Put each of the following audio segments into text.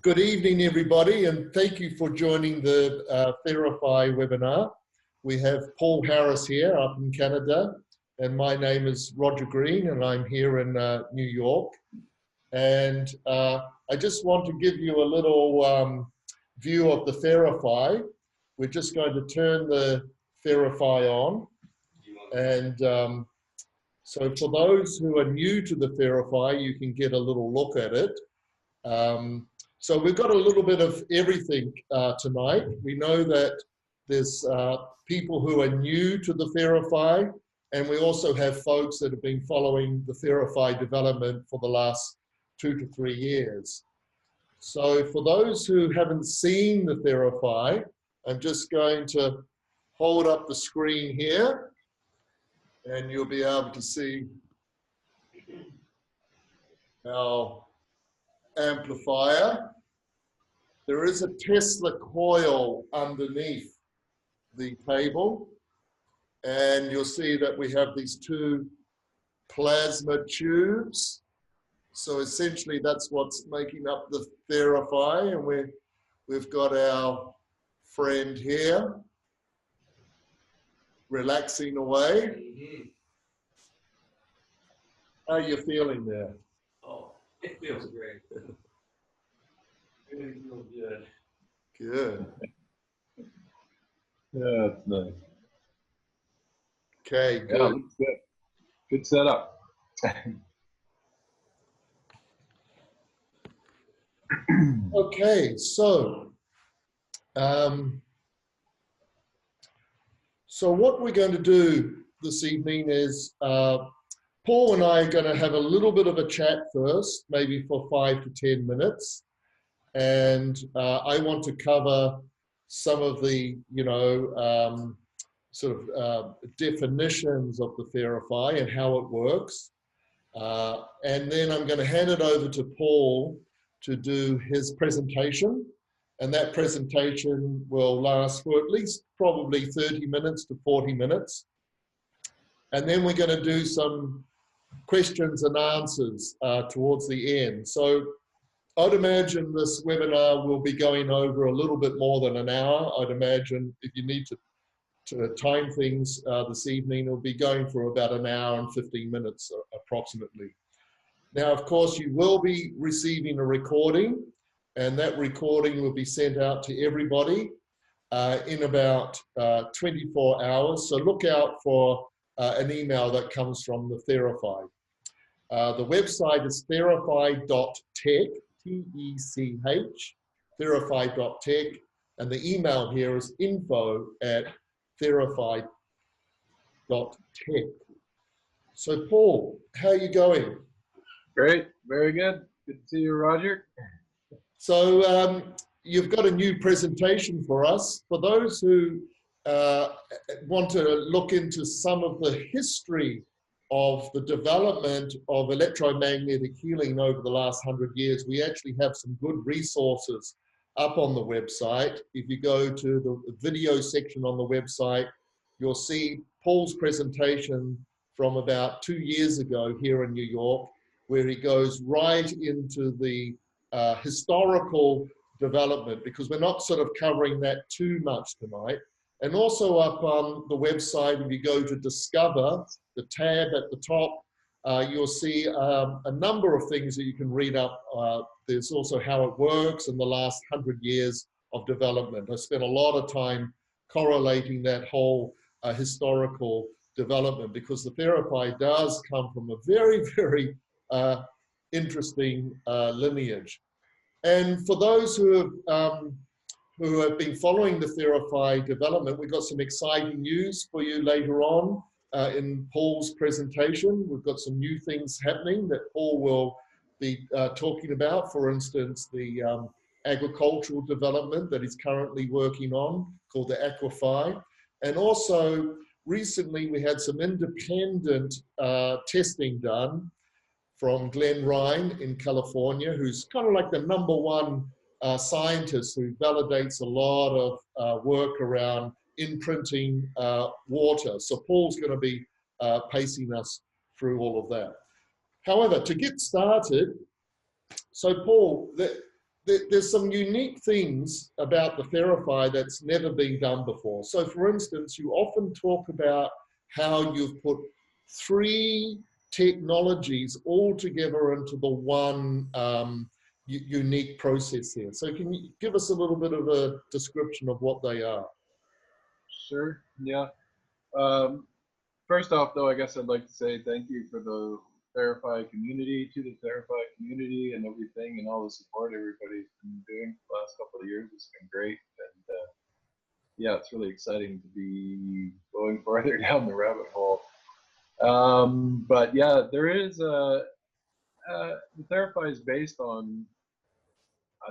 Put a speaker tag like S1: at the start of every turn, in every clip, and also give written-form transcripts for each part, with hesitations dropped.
S1: Good evening, everybody, and thank you for joining the Theraphi webinar. We have Paul Harris here up in Canada, and my name is Roger Green, and I'm here in New York. And I just want to give you a little view of the Theraphi. We're just going to turn the Theraphi on. And so for those who are new to the Theraphi, you can get a little look at it. So we've got a little bit of everything tonight. We know that there's people who are new to the Theraphi, and we also have folks that have been following the Theraphi development for the last 2 to 3 years. So for those who haven't seen the Theraphi, I'm just going to hold up the screen here, and you'll be able to see our amplifier. There is a Tesla coil underneath the table, and you'll see that we have these 2 plasma tubes. So essentially that's what's making up the Theraphi, and we've got our friend here relaxing away. How are you feeling there?
S2: Oh, it feels great. It feels good.
S1: Good.
S3: Yeah, that's nice.
S1: Okay, good.
S3: Yeah, looks good. Good setup.
S1: Okay, so what we're going to do this evening is Paul and I are going to have a little bit of a chat first, maybe for 5 to 10 minutes. And I want to cover some of the, definitions of the Theraphi and how it works. And then I'm going to hand it over to Paul to do his presentation. And that presentation will last for at least probably 30 minutes to 40 minutes. And then we're going to do some questions and answers towards the end. So I'd imagine this webinar will be going over a little bit more than an hour. I'd imagine if you need to time things this evening, it'll be going for about an hour and 15 minutes approximately. Now, of course, you will be receiving a recording, and that recording will be sent out to everybody in about 24 hours. So look out for an email that comes from the Theraphi. The website is theraphi.tech, T-E-C-H, theraphi.tech, and the email here is info@theraphi.tech. So Paul, how are you going?
S3: Great, very good. Good to see you, Roger.
S1: So you've got a new presentation for us. For those who want to look into some of the history of the development of electromagnetic healing over the last 100 years, we actually have some good resources up on the website. If you go to the video section on the website, you'll see Paul's presentation from about 2 years ago here in New York, where he goes right into the historical development, because we're not sort of covering that too much tonight. And also up on the website, if you go to Discover, the tab at the top, you'll see a number of things that you can read up. There's also how it works in the last 100 years of development. I spent a lot of time correlating that whole historical development, because the Theraphi does come from a very, very interesting lineage. And for those who have been following the Theraphi development, we've got some exciting news for you later on in Paul's presentation. We've got some new things happening that Paul will be talking about. For instance, the agricultural development that he's currently working on, called the Aquaphi. And also, recently we had some independent testing done from Glenn Ryan in California, who's kind of like the #1 scientist who validates a lot of work around imprinting water. So Paul's going to be pacing us through all of that. However, to get started, so Paul, there's some unique things about the Theraphi that's never been done before. So for instance, you often talk about how you've put 3 technologies all together into the one unique process here. So can you give us a little bit of a description of what they are?
S3: Sure. Yeah. First off, though, I guess I'd like to say thank you for the Theraphi community, to the Theraphi community and everything, and all the support everybody's been doing the last couple of years. It's been great. And yeah, it's really exciting to be going farther down the rabbit hole. But yeah, there is the Theraphi is based on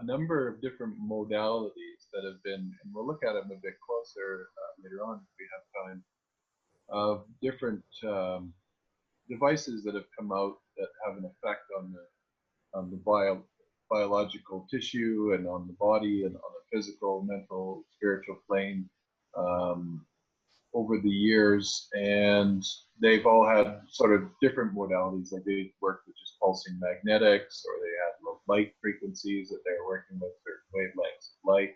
S3: a number of different modalities that have been, and we'll look at them a bit closer later on if we have time, of different devices that have come out that have an effect on the biological tissue and on the body and on the physical, mental, spiritual plane over the years. And they've all had sort of different modalities. Like they worked with just pulsing magnetics, or they had low light frequencies that they were working with, certain wavelengths of light,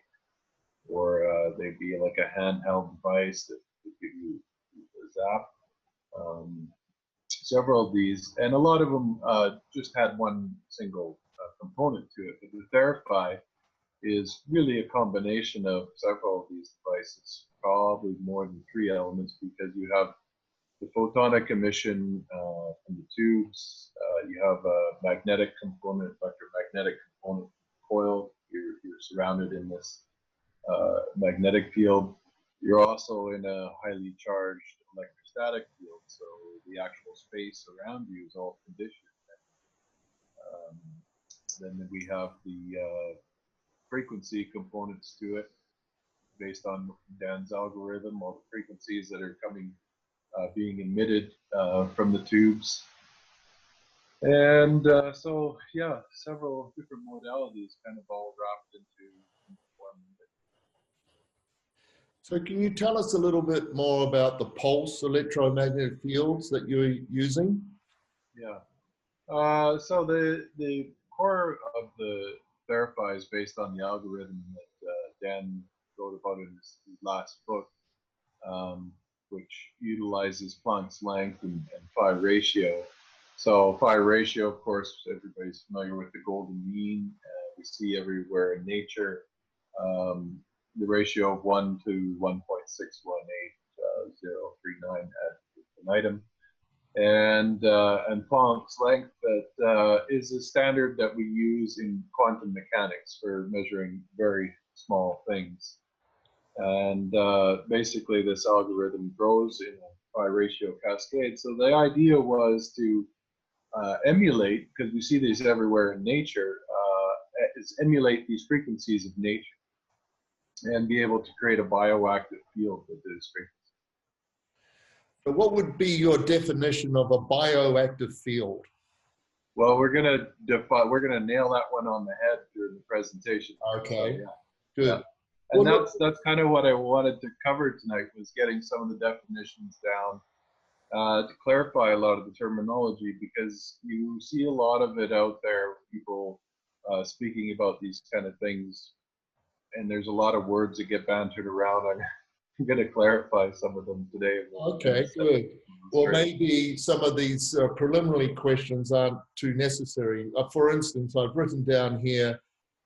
S3: or they'd be like a handheld device that would give you a zap. Several of these, and a lot of them just had one single component to it. But the Theraphi is really a combination of several of these devices, probably more than 3 elements, because you have the photonic emission from the tubes, you have a magnetic component, electromagnetic component coil. You're surrounded in this magnetic field. You're also in a highly charged electrostatic field, so the actual space around you is all conditioned. Then we have the frequency components to it, based on Dan's algorithm, all the frequencies that are coming, being emitted from the tubes. And so, yeah, several different modalities kind of all wrapped into one.
S1: So can you tell us a little bit more about the pulse electromagnetic fields that you're using?
S3: Yeah. So the core of the Theraphi is based on the algorithm that Dan wrote about in his last book, which utilizes Planck's length and phi ratio. So phi ratio, of course, everybody's familiar with the golden mean. We see everywhere in nature. The ratio of 1 to 1.618, 039 ad infinitum. And Planck's length, that is a standard that we use in quantum mechanics for measuring very small things. And basically this algorithm grows in a phi ratio cascade. So the idea was to emulate, because we see these everywhere in nature, is emulate these frequencies of nature and be able to create a bioactive field with those frequencies.
S1: So what would be your definition of a bioactive field?
S3: Well, we're gonna nail that one on the head during the presentation.
S1: Okay,
S3: so, yeah.
S1: good.
S3: Yeah. And
S1: Well,
S3: that's kind of what I wanted to cover tonight, was getting some of the definitions down to clarify a lot of the terminology, because you see a lot of it out there, people speaking about these kind of things, and there's a lot of words that get bantered around. I'm going to clarify some of them today.
S1: Okay, good. Well, maybe some of these preliminary questions aren't too necessary. For instance, I've written down here,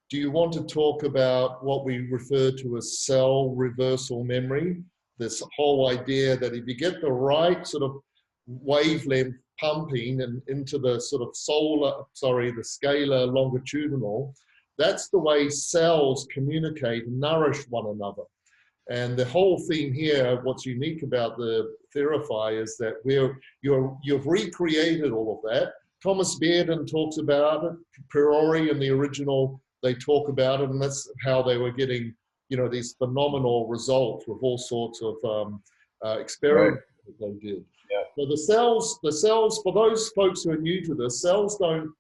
S1: do you want to talk about what we refer to as cell reversal memory? This whole idea that if you get the right sort of wavelength pumping and into the sort of the scalar longitudinal, that's the way cells communicate and nourish one another. And the whole theme here, what's unique about the Theraphi is that you've recreated all of that. Thomas Bearden talks about it, Priori in the original, they talk about it, and that's how they were getting, these phenomenal results with all sorts of experiments that they did.
S3: Yeah.
S1: So the cells, for those folks who are new to this, cells don't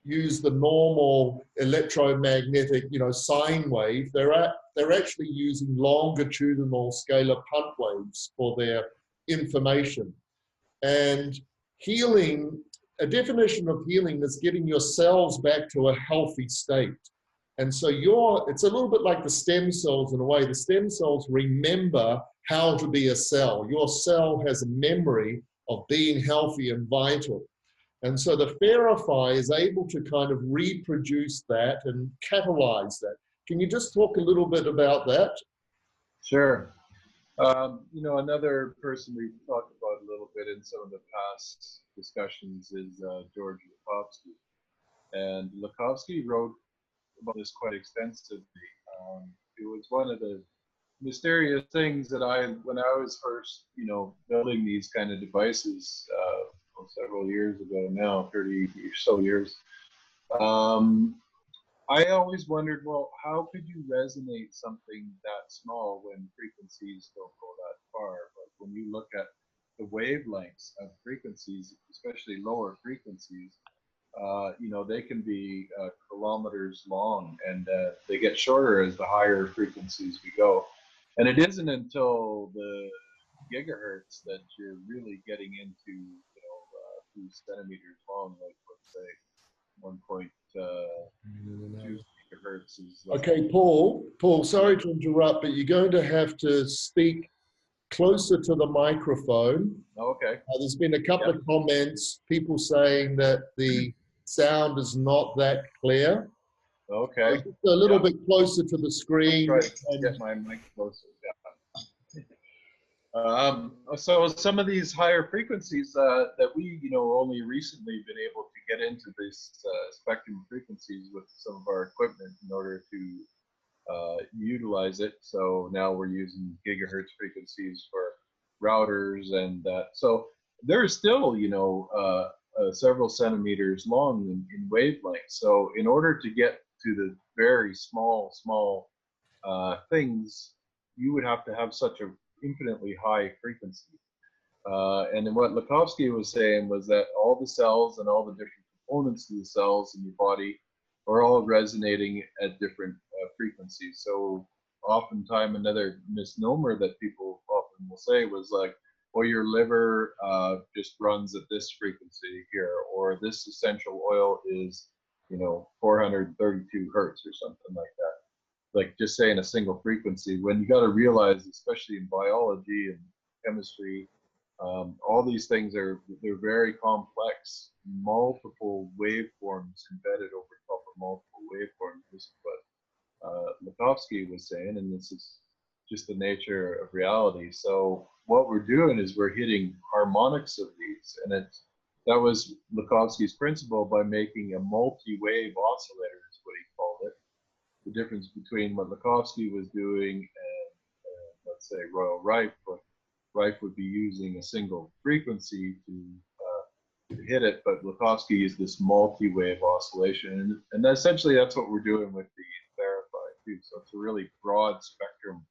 S1: use the normal electromagnetic, sine wave. They're actually using longitudinal scalar punt waves for their information. And healing a definition of healing is getting your cells back to a healthy state. And so it's a little bit like the stem cells in a way. The stem cells remember how to be a cell. Your cell has a memory of being healthy and vital. And so the Theraphi is able to kind of reproduce that and catalyze that. Can you just talk a little bit about that?
S3: Sure. You know, another person we've talked about a little bit in some of the past discussions is George Lakhovsky. And Lakhovsky wrote about this quite extensively. It was one of the mysterious things that when I was first, you know, building these kind of devices several years ago now, 30 or so years, I always wondered, well, how could you resonate something that small when frequencies don't go that far? Like when you look at the wavelengths of frequencies, especially lower frequencies, you know, they can be kilometers long, and they get shorter as the higher frequencies we go. And it isn't until the gigahertz that you're really getting into, you know, 2 centimeters long, like let's say 1.2 gigahertz is.
S1: Okay, Paul, sorry to interrupt, but you're going to have to speak closer to the microphone.
S3: Okay.
S1: There's been a couple of comments, people saying that the sound is not that clear.
S3: Okay.
S1: So just a little bit closer to the screen.
S3: I'll try to get my mic closer. So some of these higher frequencies that we, you know, only recently been able to get into this spectrum frequencies with some of our equipment in order to utilize it. So now we're using gigahertz frequencies for routers, and so they're still, you know, several centimeters long in wavelength. So in order to get to the very small things, you would have to have such a infinitely high frequency. And then what Lakhovsky was saying was that all the cells and all the different components of the cells in your body are all resonating at different frequencies. So oftentimes another misnomer that people often will say was like, well, your liver just runs at this frequency here, or this essential oil is, you know, 432 hertz or something like that. Like just saying a single frequency, when you got to realize, especially in biology and chemistry, all these things they're very complex, multiple waveforms embedded over top of multiple waveforms. This is what Lakhovsky was saying, and this is just the nature of reality. So what we're doing is we're hitting harmonics of these, and that was Lakhovsky's principle by making a multi-wave oscillator, is what he called it. The difference between what Lakhovsky was doing and let's say Royal Rife, but Rife would be using a single frequency to hit it, but Lakhovsky is this multi-wave oscillation, and essentially that's what we're doing with the Theraphi too. So it's a really broad spectrum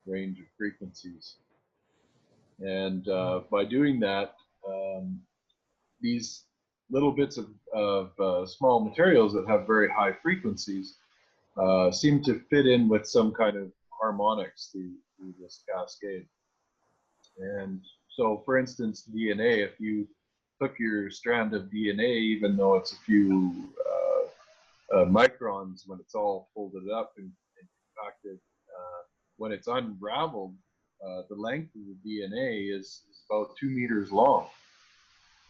S3: range of frequencies, and by doing that, these little bits of small materials that have very high frequencies seem to fit in with some kind of harmonics through this cascade. And so, for instance, DNA, if you took your strand of DNA, even though it's a few microns when it's all folded up and compacted, when it's unraveled, the length of the DNA is about 2 meters long.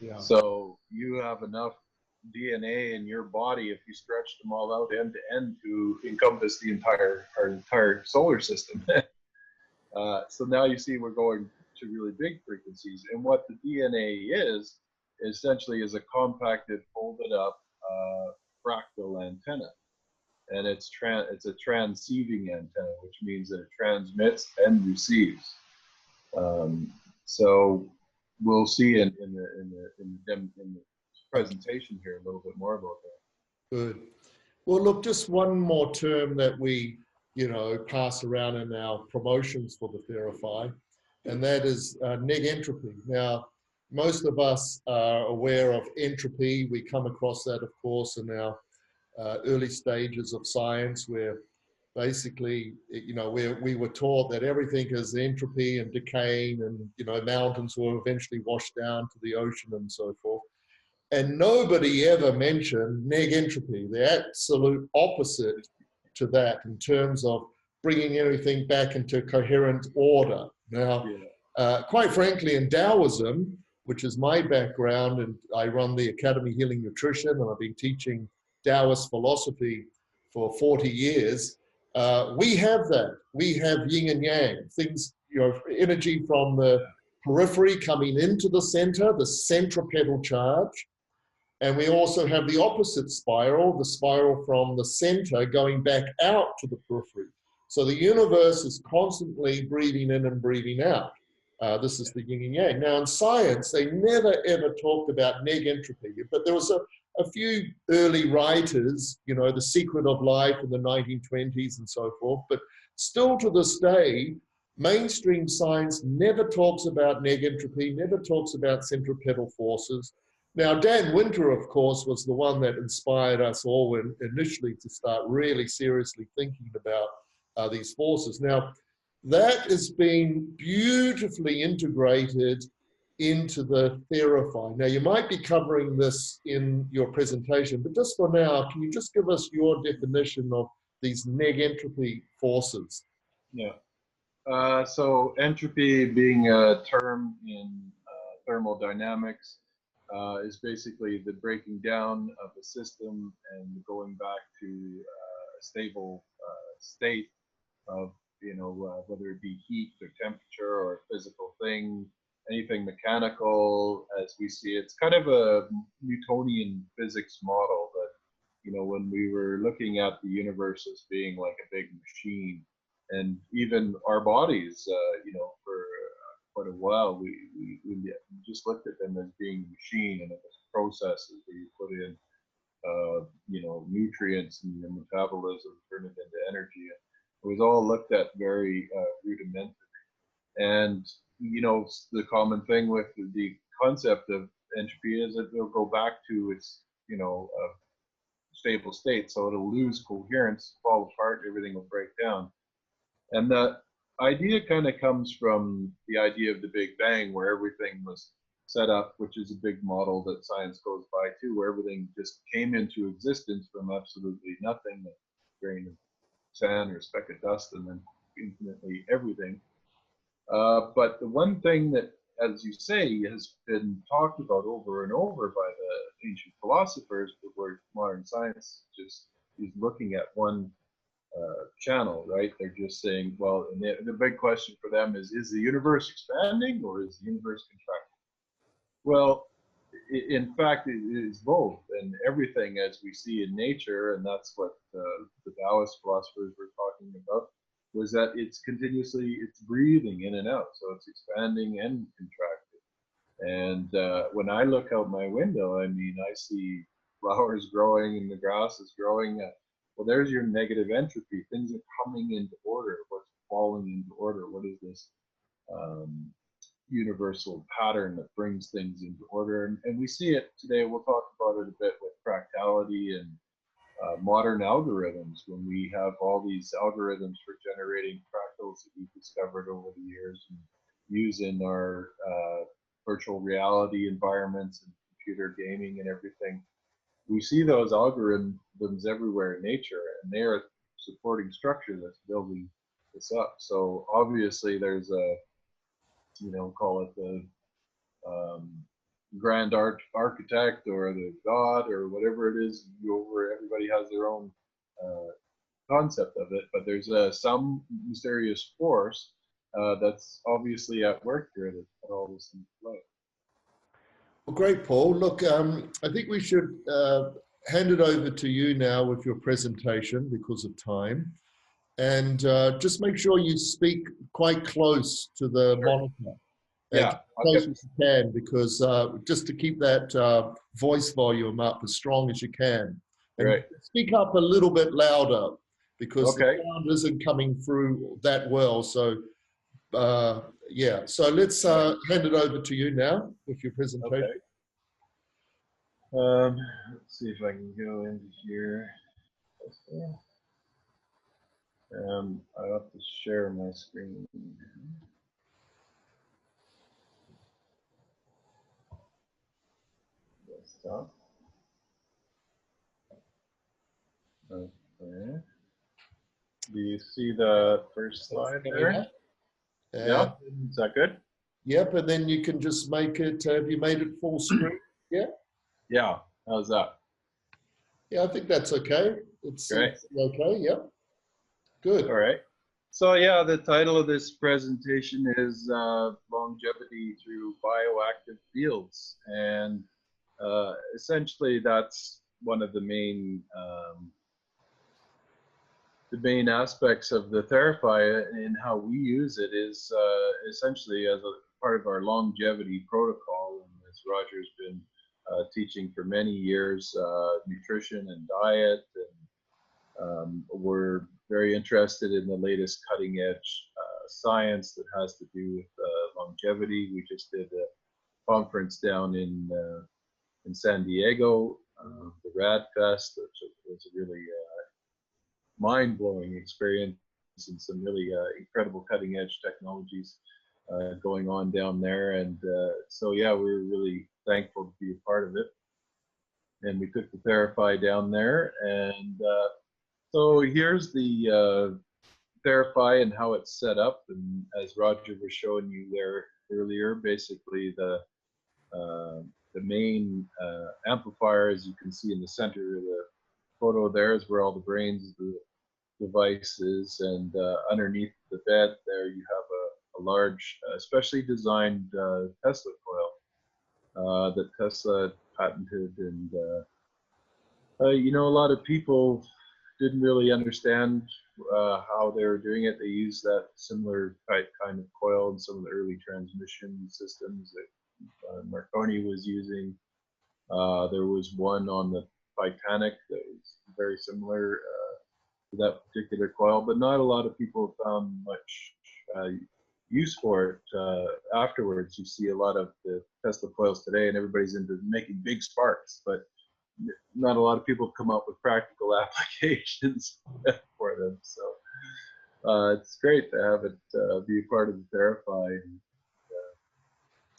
S3: Yeah. So you have enough DNA in your body, if you stretch them all out end to end, to encompass our entire solar system. So now you see we're going to really big frequencies, and what the DNA is essentially is a compacted, folded up fractal antenna, and it's a transceiving antenna, which means that it transmits and receives. So we'll see in the presentation here a little bit more about that.
S1: Good. Well, look, just one more term that we, you know, pass around in our promotions for the Theraphi, and that is neg entropy. Now, most of us are aware of entropy. We come across that, of course, in our early stages of science, where basically, you know, we were taught that everything is entropy and decaying, and, you know, mountains will eventually wash down to the ocean and so forth. And nobody ever mentioned neg entropy, the absolute opposite to that in terms of bringing everything back into coherent order. Now, quite frankly, in Taoism, which is my background, and I run the Academy Healing Nutrition, and I've been teaching Taoist philosophy for 40 years, we have that. We have yin and yang, things, you know, energy from the periphery coming into the center, the centripetal charge. And we also have the opposite spiral, the spiral from the center going back out to the periphery. So the universe is constantly breathing in and breathing out. This is the yin and yang. Now in science, they never ever talked about neg entropy, but there was a few early writers, you know, The Secret of Life in the 1920s and so forth, but still to this day, mainstream science never talks about neg entropy, never talks about centripetal forces. Now, Dan Winter, of course, was the one that inspired us all initially to start really seriously thinking about these forces. Now, that has been beautifully integrated into the Theraphi. Now, you might be covering this in your presentation, but just for now, can you just give us your definition of these neg entropy forces?
S3: Yeah. So entropy, being a term in thermodynamics, is basically the breaking down of the system and going back to a stable state of, you know, whether it be heat or temperature or a physical thing, anything mechanical as we see it. It's kind of a Newtonian physics model that, you know, when we were looking at the universe as being like a big machine, and even our bodies, you know, for quite a while, we just looked at them as being a machine, and it was processes where you put in, you know, nutrients and your metabolism, turn it into energy. It was all looked at very rudimentary. And, you know, the common thing with the concept of entropy is that it'll go back to its, you know, stable state. So it'll lose coherence, fall apart, everything will break down. And the idea kind of comes from the idea of the Big Bang, where everything was set up, which is a big model that science goes by too, where everything just came into existence from absolutely nothing, a grain of sand or a speck of dust, and then infinitely everything. But the one thing that, as you say, has been talked about over and over by the ancient philosophers, but where modern science just is looking at one channel, right? They're just saying, well, and the big question for them is the universe expanding or is the universe contracting? Well, in fact, it is both, and everything as we see in nature, and that's what the Taoist philosophers were talking about, was that it's continuously, it's breathing in and out, so it's expanding and contracting. And when I look out my window, I mean, I see flowers growing and the grass is growing. Well, there's your negative entropy. Things are coming into order. What's falling into order? What is this universal pattern that brings things into order? And we see it today. We'll talk about it a bit with fractality and modern algorithms, when we have all these algorithms for generating fractals that we've discovered over the years and use in our virtual reality environments and computer gaming and everything. We see those algorithms everywhere in nature, and they're a supporting structure that's building this up. So obviously there's a, you know, call it the grand architect or the god or whatever it is, where everybody has their own concept of it, but there's some mysterious force that's obviously at work here to put all this into play.
S1: Well, great, Paul. Look, I think we should hand it over to you now with your presentation because of time. And just make sure you speak quite close to the monitor.
S3: Yeah,
S1: close as you can, because just to keep that voice volume up as strong as you can. And
S3: right.
S1: Speak up a little bit louder, because
S3: Okay.
S1: the sound isn't coming through that well. So yeah, so let's hand it over to you now with your presentation.
S3: Okay. Let's see if I can go into here. I have to share my screen. Stop. Okay. Do you see the first slide there? Yeah. Is that good?
S1: Yep, and then you can just make it, have you made it full screen? Yeah?
S3: Yeah. How's that?
S1: Yeah, I think that's okay. It's
S3: Great.
S1: okay, yep. Good.
S3: All right. So yeah, the title of this presentation is Longevity Through Bioactive Fields. And essentially that's one of the main aspects of the Theraphi and how we use it is essentially as a part of our longevity protocol. And as Roger's been teaching for many years, nutrition and diet, and we're very interested in the latest cutting edge science that has to do with longevity. We just did a conference down in San Diego, the Rad Fest, which was a really mind-blowing experience and some really incredible cutting-edge technologies going on down there. And so yeah, we were really thankful to be a part of it. And we took the Theraphi down there, and so here's the Theraphi and how it's set up. And as Roger was showing you there earlier, basically the main amplifier, as you can see in the center of the photo there, is where all the brains, the devices, and underneath the bed there you have a large, specially designed Tesla coil that Tesla patented. And you know, a lot of people didn't really understand how they were doing it. They used that similar kind of coil in some of the early transmission systems that Marconi was using. There was one on the Titanic that was very similar to that particular coil, but not a lot of people found much use for it afterwards. You see a lot of the Tesla coils today, and everybody's into making big sparks, but not a lot of people come up with practical applications for them. So it's great to have it be a part of the Theraphi.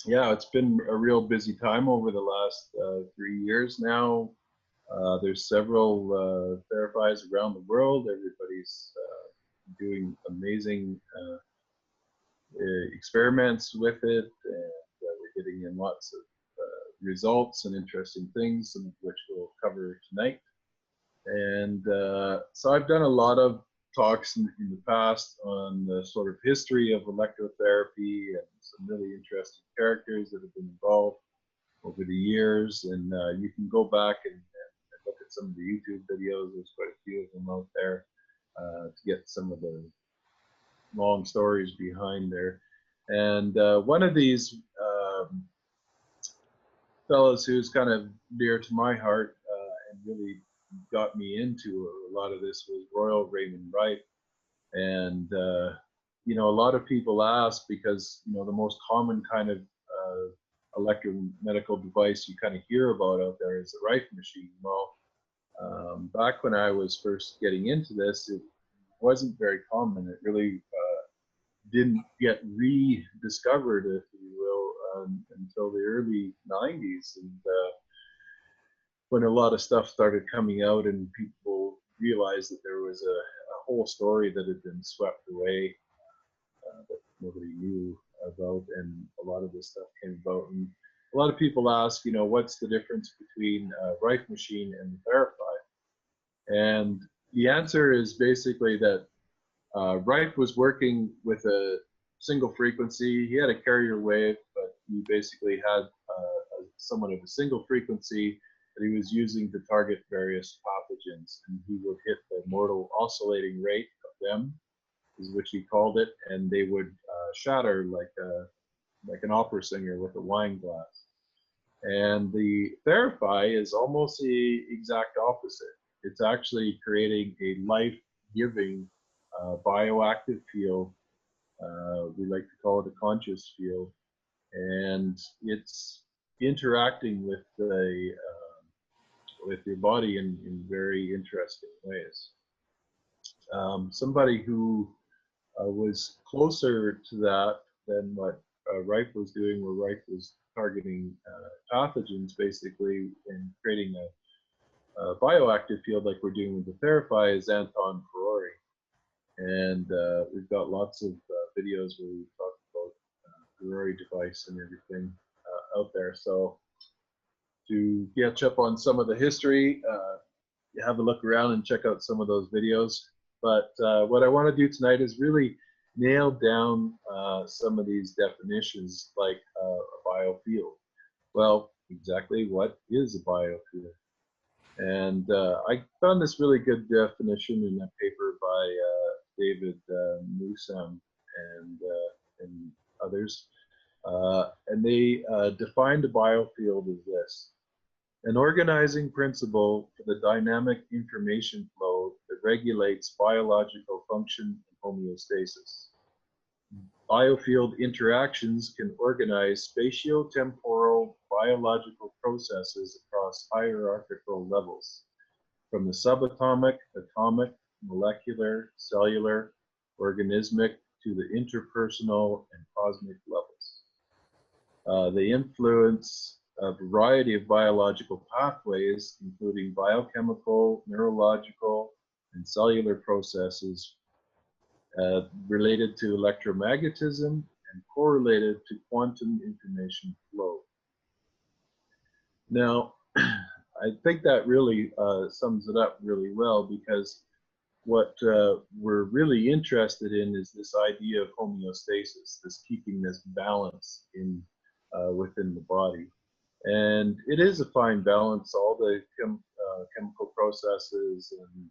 S3: Yeah, it's been a real busy time over the last 3 years now. There's several Theraphis around the world. Everybody's doing amazing experiments with it, and we're getting in lots of results and interesting things, some of which we'll cover tonight. And so I've done a lot of talks in the past on the sort of history of electrotherapy and some really interesting characters that have been involved over the years. And you can go back and look at some of the YouTube videos. There's quite a few of them out there to get some of the long stories behind there. And one of these fellows who's kind of dear to my heart and really got me into a lot of this was Royal Raymond Wright. And you know, a lot of people ask, because you know the most common kind of electromedical device you kind of hear about out there is the Wright machine. Well, back when I was first getting into this, it wasn't very common. It really didn't get rediscovered, if you will, until the early 90s. And when a lot of stuff started coming out and people realized that there was a whole story that had been swept away that nobody knew about, and a lot of this stuff came about. And a lot of people ask, you know, what's the difference between a Wright machine and the Theraphi? And the answer is basically that Wright was working with a single frequency. He had a carrier wave, but he basically had somewhat of a single frequency that he was using to target various pathogens. And he would hit the mortal oscillating rate of them, is what he called it, and they would shatter like an opera singer with a wine glass. And the Theraphi is almost the exact opposite. It's actually creating a life-giving bioactive field. We like to call it a conscious field, and it's interacting with your body in very interesting ways. Somebody who was closer to that than what Wright was doing, where Wright was targeting pathogens basically in creating a bioactive field like we're doing with the Theraphi is Anton Ferrari. And we've got lots of videos where we talk about Ferrari device and everything out there. So to catch up on some of the history, have a look around and check out some of those videos. But what I want to do tonight is really nail down some of these definitions, like a biofield. Well, exactly what is a biofield? And I found this really good definition in a paper by David Newsom and others. And they defined a biofield as this: an organizing principle for the dynamic information flow that regulates biological function and homeostasis. Biofield interactions can organize spatio-temporal biological processes across hierarchical levels, from the subatomic, atomic, molecular, cellular, organismic, to the interpersonal and cosmic levels. They influence a variety of biological pathways, including biochemical, neurological, and cellular processes related to electromagnetism and correlated to quantum information flow. Now, I think that really sums it up really well, because what we're really interested in is this idea of homeostasis, this keeping this balance in within the body. And it is a fine balance. All the chemical processes and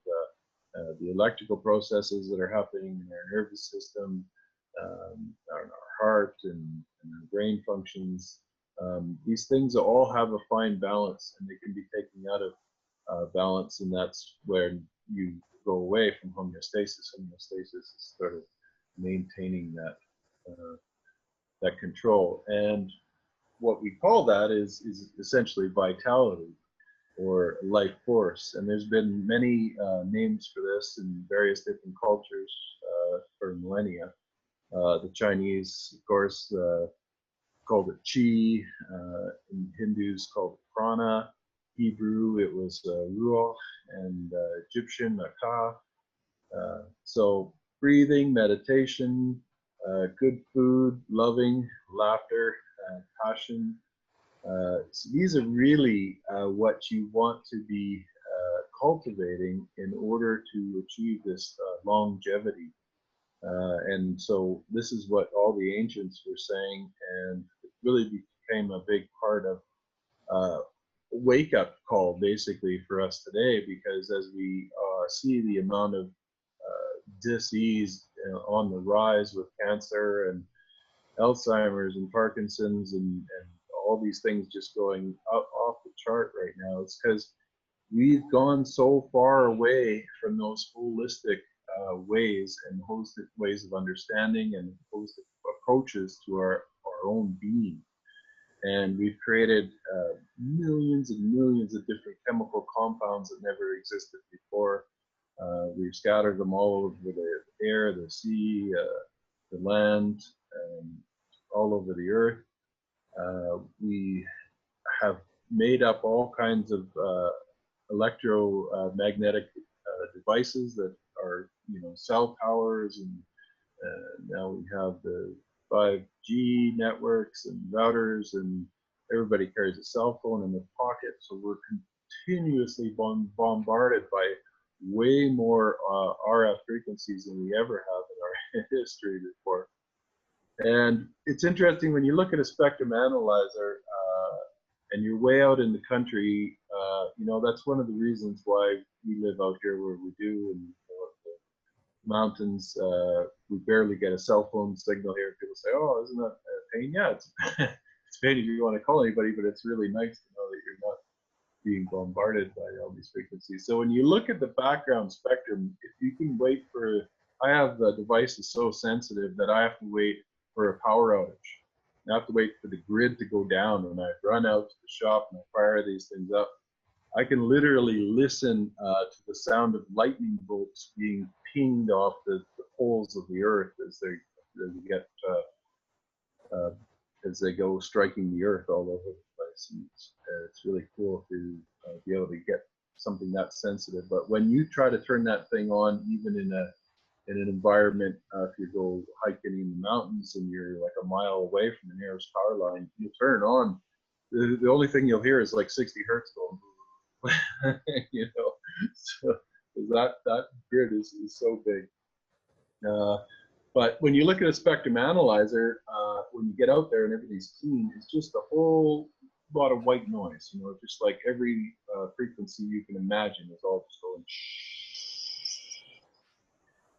S3: the electrical processes that are happening in our nervous system, our heart and our brain functions, these things all have a fine balance, and they can be taken out of balance, and that's where you go away from homeostasis. Homeostasis is sort of maintaining that that control, and what we call that is essentially vitality or life force. And there's been many names for this in various different cultures for millennia. The Chinese, of course, called it chi. In Hindus, called it prana. Hebrew, it was ruach, and Egyptian, ka. So breathing, meditation, good food, loving, laughter, passion. So these are really what you want to be cultivating in order to achieve this longevity. And so this is what all the ancients were saying, and it really became a big part of wake-up call basically for us today, because as we see the amount of disease on the rise with cancer and Alzheimer's and Parkinson's and all these things just going off the chart right now, it's because we've gone so far away from those holistic ways and holistic ways of understanding and holistic approaches to our own being. And we've created millions and millions of different chemical compounds that never existed before. We've scattered them all over the air, the sea, the land, all over the earth. We have made up all kinds of electromagnetic devices that are, cell towers, and now we have the 5G networks and routers, and everybody carries a cell phone in their pocket. So we're continuously bombarded by way more RF frequencies than we ever have in our history before. And it's interesting when you look at a spectrum analyzer and you're way out in the country, that's one of the reasons why we live out here where we do, and the mountains, we barely get a cell phone signal here. People say, oh, isn't that a pain? Yeah, it's it's pain if you want to call anybody, but it's really nice to know that you're not being bombarded by all these frequencies. So when you look at the background spectrum, if you can wait for, I have the devices so sensitive that I have to wait for a power outage. I have to wait for the grid to go down. When I run out to the shop and I fire these things up, I can literally listen to the sound of lightning bolts being pinged off the poles of the earth as they go striking the earth all over the place. hertz. And it's really cool to be able to get something that sensitive. But when you try to turn that thing on, even in an environment, if you go hiking in the mountains and you're like a mile away from the nearest power line, you turn it on, the only thing you'll hear is like 60 hertz going, you know. So that grid is so big. But when you look at a spectrum analyzer, when you get out there and everything's clean, it's just a whole lot of white noise, you know, just like every frequency you can imagine is all just going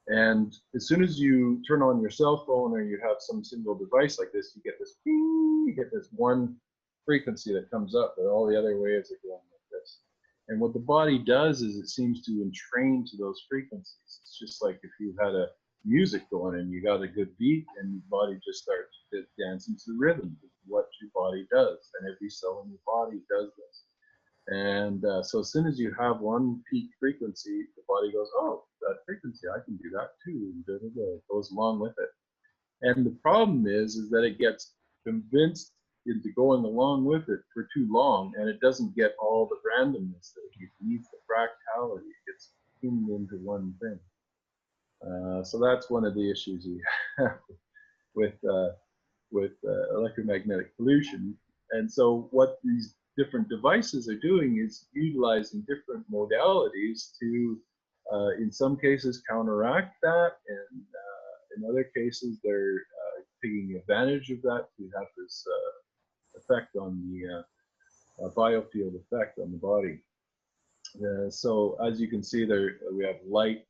S3: and as soon as you turn on your cell phone or you have some single device like this, you get this ping, you get this one frequency that comes up, but all the other waves are going like this. And what the body does is it seems to entrain to those frequencies. It's just like if you had a music going and you got a good beat and your body just starts dancing to the rhythm of what your body does. And every cell in your body does this. And so as soon as you have one peak frequency, the body goes, oh, that frequency, I can do that too. And it goes along with it. And the problem is that it gets convinced into going along with it for too long, and it doesn't get all the randomness that it needs, the fractality. It gets pinned into one thing. So that's one of the issues we have with electromagnetic pollution. And so what these different devices are doing is utilizing different modalities to, in some cases, counteract that, and in other cases, they're taking advantage of that to have this effect on the biofield effect on the body. So as you can see there, we have light.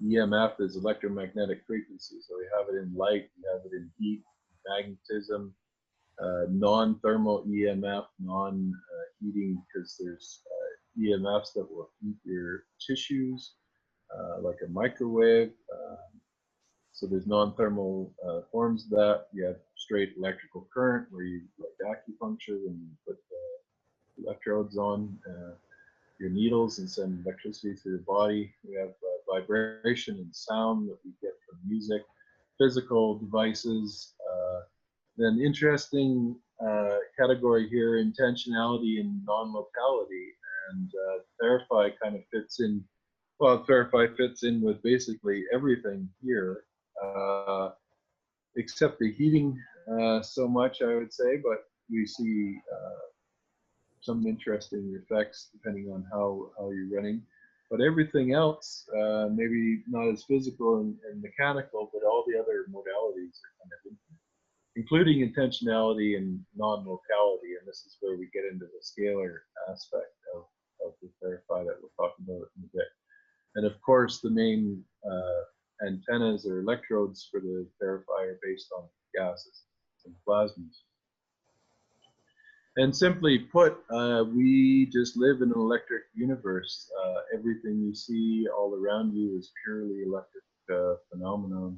S3: EMF is electromagnetic frequency. So we have it in light, we have it in heat, magnetism, non-thermal EMF, non-heating, because there's EMFs that will heat your tissues, like a microwave. So there's non-thermal forms of that. You have straight electrical current, where you like acupuncture and you put electrodes on your needles and send electricity through the body. We have vibration and sound that we get from music, physical devices. Then interesting category here, intentionality and non-locality. And Theraphi kind of fits in, well, Theraphi fits in with basically everything here, except the heating so much, I would say, but we see some interesting effects depending on how you're running. But everything else, maybe not as physical and mechanical, but all the other modalities are kind of infinite, including intentionality and non-locality. And this is where we get into the scalar aspect of the Theraphi that we'll talk about in a bit. And of course, the main antennas or electrodes for the Theraphi are based on gases and plasmas. And simply put, we just live in an electric universe. Everything you see all around you is purely electric phenomenon.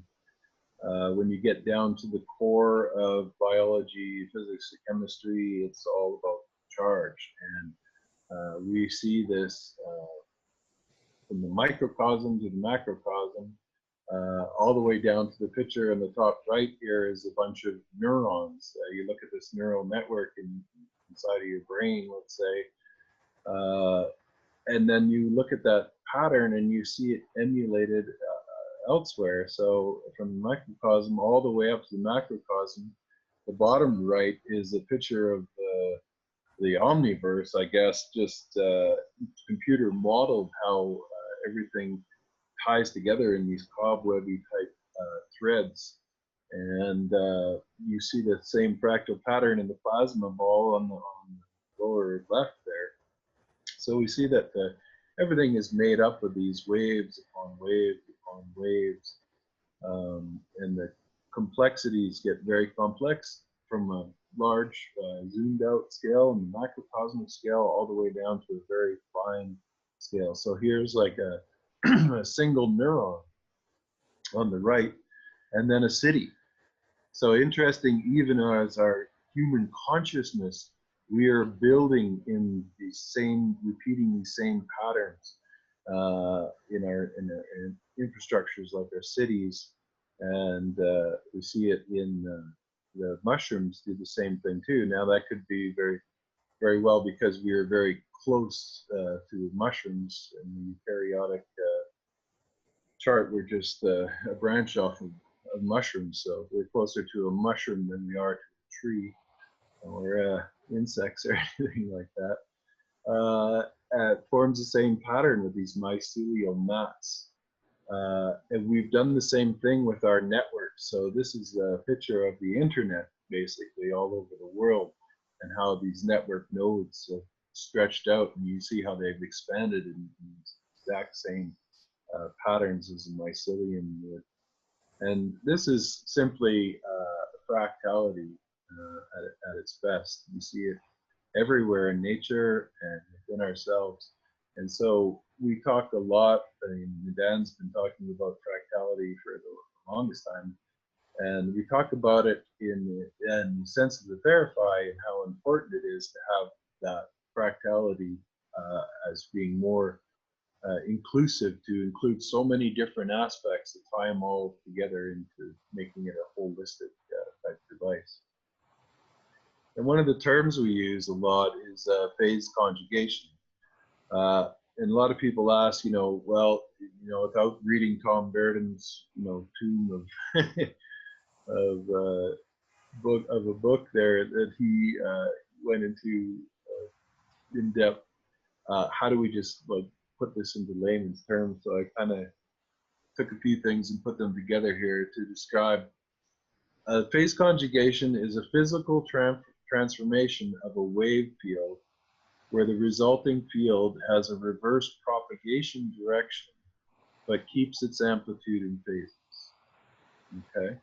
S3: When you get down to the core of biology, physics, chemistry, it's all about charge. And we see this from the microcosm to the macrocosm, all the way down to the picture in the top right here is a bunch of neurons. You look at this neural network inside of your brain, let's say, and then you look at that pattern and you see it emulated elsewhere. So from the microcosm all the way up to the macrocosm, the bottom right is a picture of the omniverse, I guess, just computer modeled how everything ties together in these cobwebby type threads. And you see the same fractal pattern in the plasma ball on the lower left there. So we see that everything is made up of these waves upon waves upon waves. And the complexities get very complex from a large zoomed out scale and the macrocosmic scale all the way down to a very fine scale. So here's like a single neuron on the right, and then a city. So interesting, even as our human consciousness, we are building in these same, repeating these same patterns in our infrastructures like our cities, and we see it in the mushrooms do the same thing too. Now that could be very well because we are very close to mushrooms in the eukaryotic chart. We're just a branch off of mushrooms, so we're closer to a mushroom than we are to a tree or insects or anything like that. It forms the same pattern with these mycelial mats. And we've done the same thing with our network. So this is a picture of the internet, basically, all over the world, and how these network nodes have stretched out, and you see how they've expanded in these exact same patterns as a mycelium would. And this is simply fractality at its best. You see it everywhere in nature and within ourselves. And so we talked a lot, I mean, Dan's been talking about fractality for the longest time, and we talked about it in the sense of the Theraphi and how important it is to have that fractality as being more inclusive, to include so many different aspects and tie them all together into making it a holistic type device. And one of the terms we use a lot is phase conjugation. And a lot of people ask, well, without reading Tom Verdon's, tome of a book there that he went into in depth, how do we just put this into layman's terms? So I kind of took a few things and put them together here to describe. Phase conjugation is a physical transformation of a wave field where the resulting field has a reverse propagation direction but keeps its amplitude in phases. Okay,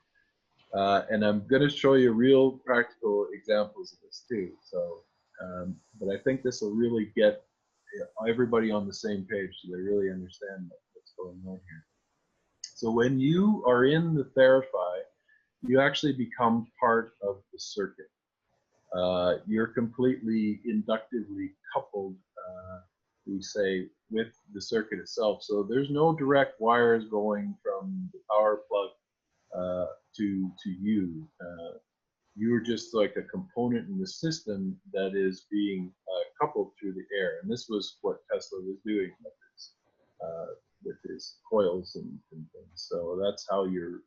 S3: and I'm going to show you real practical examples of this too. So, but I think this will really get everybody on the same page so they really understand what's going on here. So when you are in the Theraphi, you actually become part of the circuit. You're completely inductively coupled, we say, with the circuit itself. So there's no direct wires going from the power plug to you. You're just like a component in the system that is being coupled through the air. And this was what Tesla was doing with his coils and things. So that's how you're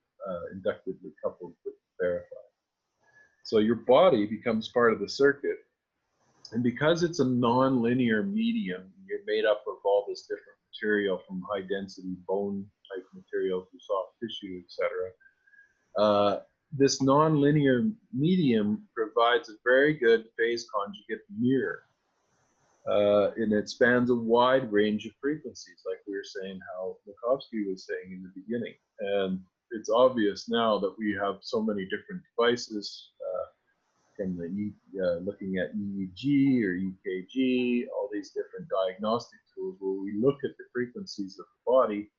S3: inductively coupled with the Theraphi. So your body becomes part of the circuit. And because it's a non-linear medium, you're made up of all this different material, from high density bone type material to soft tissue, etc. This non-linear medium provides a very good phase conjugate mirror. And it spans a wide range of frequencies, like we were saying, how Makovsky was saying in the beginning. And it's obvious now that we have so many different devices, from the looking at EEG or EKG, all these different diagnostic tools where we look at the frequencies of the body,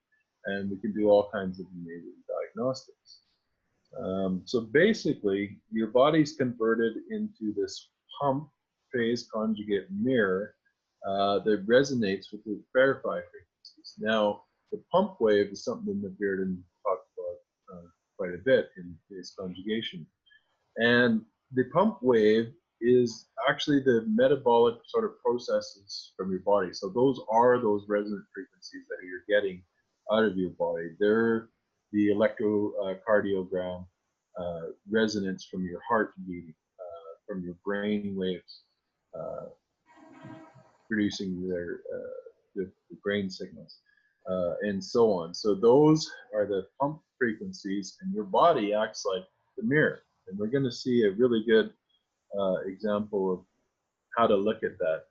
S3: and we can do all kinds of amazing diagnostics. So basically, your body's converted into this pump phase conjugate mirror that resonates with the Theraphi frequencies. Now, the pump wave is something that Verdon talked about quite a bit in phase conjugation. And the pump wave is actually the metabolic sort of processes from your body. So those are those resonant frequencies that you're getting out of your body. They're the electrocardiogram resonance from your heart beating, from your brain waves producing the brain signals, and so on. So those are the pump frequencies, and your body acts like the mirror. And we're going to see a really good example of how to look at that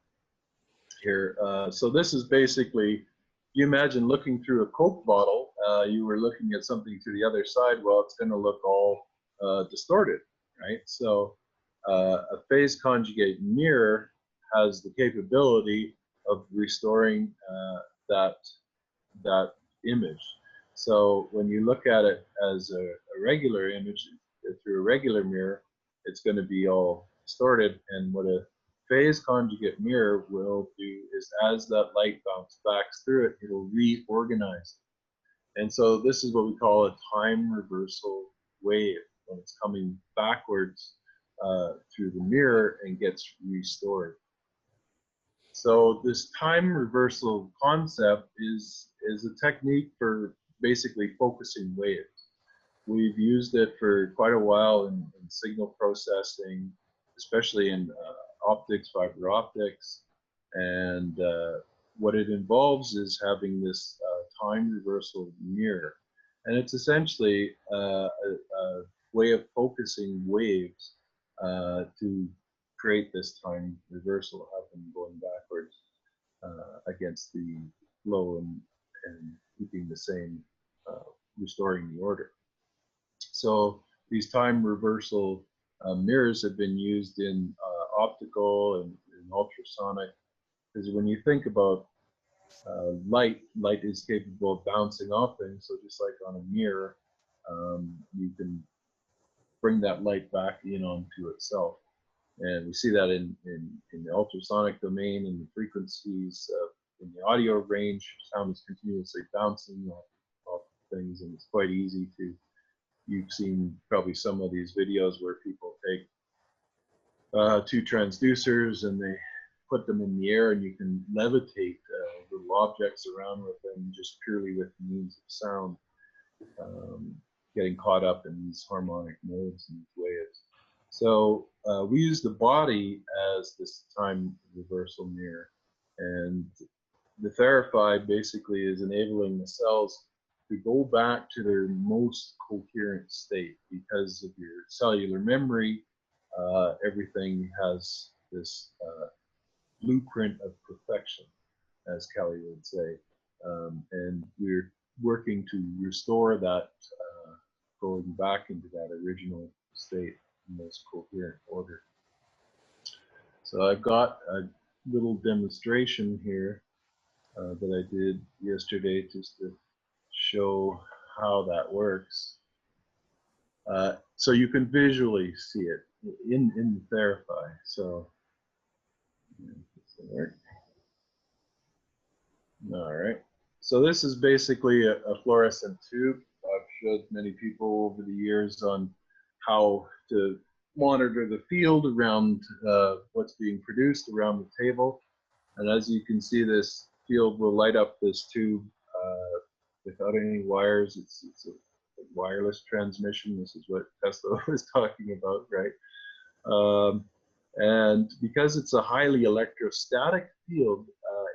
S3: here. So this is basically, you imagine looking through a Coke bottle, you were looking at something to the other side, well, it's going to look all distorted, right? So a phase conjugate mirror has the capability of restoring that image. So when you look at it as a regular image through a regular mirror, it's going to be all distorted. And what a phase conjugate mirror will do is, as that light bounces back through it, it'll reorganize. And so this is what we call a time reversal wave. when it's coming backwards through the mirror and gets restored. So this time reversal concept is a technique for basically focusing waves. We've used it for quite a while in signal processing, especially in optics, fiber optics, and what it involves is having this time reversal mirror. And it's essentially a way of focusing waves to create this time reversal, have them going backwards against the flow and keeping the same, restoring the order. So these time reversal mirrors have been used in optical and ultrasonic, because when you think about light is capable of bouncing off things. So just like on a mirror, you can bring that light back in onto itself. And we see that in the ultrasonic domain, in the frequencies, in the audio range, sound is continuously bouncing off things, and it's quite easy to, you've seen probably some of these videos where people take two transducers and they put them in the air, and you can levitate little objects around with them just purely with the means of sound, getting caught up in these harmonic modes and these waves. So we use the body as this time reversal mirror, and the Theraphi basically is enabling the cells to go back to their most coherent state. Because of your cellular memory, everything has this blueprint of perfection, as Kelly would say, and we're working to restore that, going back into that original state in most coherent order. So I've got a little demonstration here that I did yesterday just to show how that works. So you can visually see it in the Theraphi. So all right. So this is basically a fluorescent tube. I've showed many people over the years on how to monitor the field around what's being produced around the table. And as you can see, this field will light up this tube without any wires. It's a wireless transmission. This is what Tesla was talking about, right? And because it's a highly electrostatic field,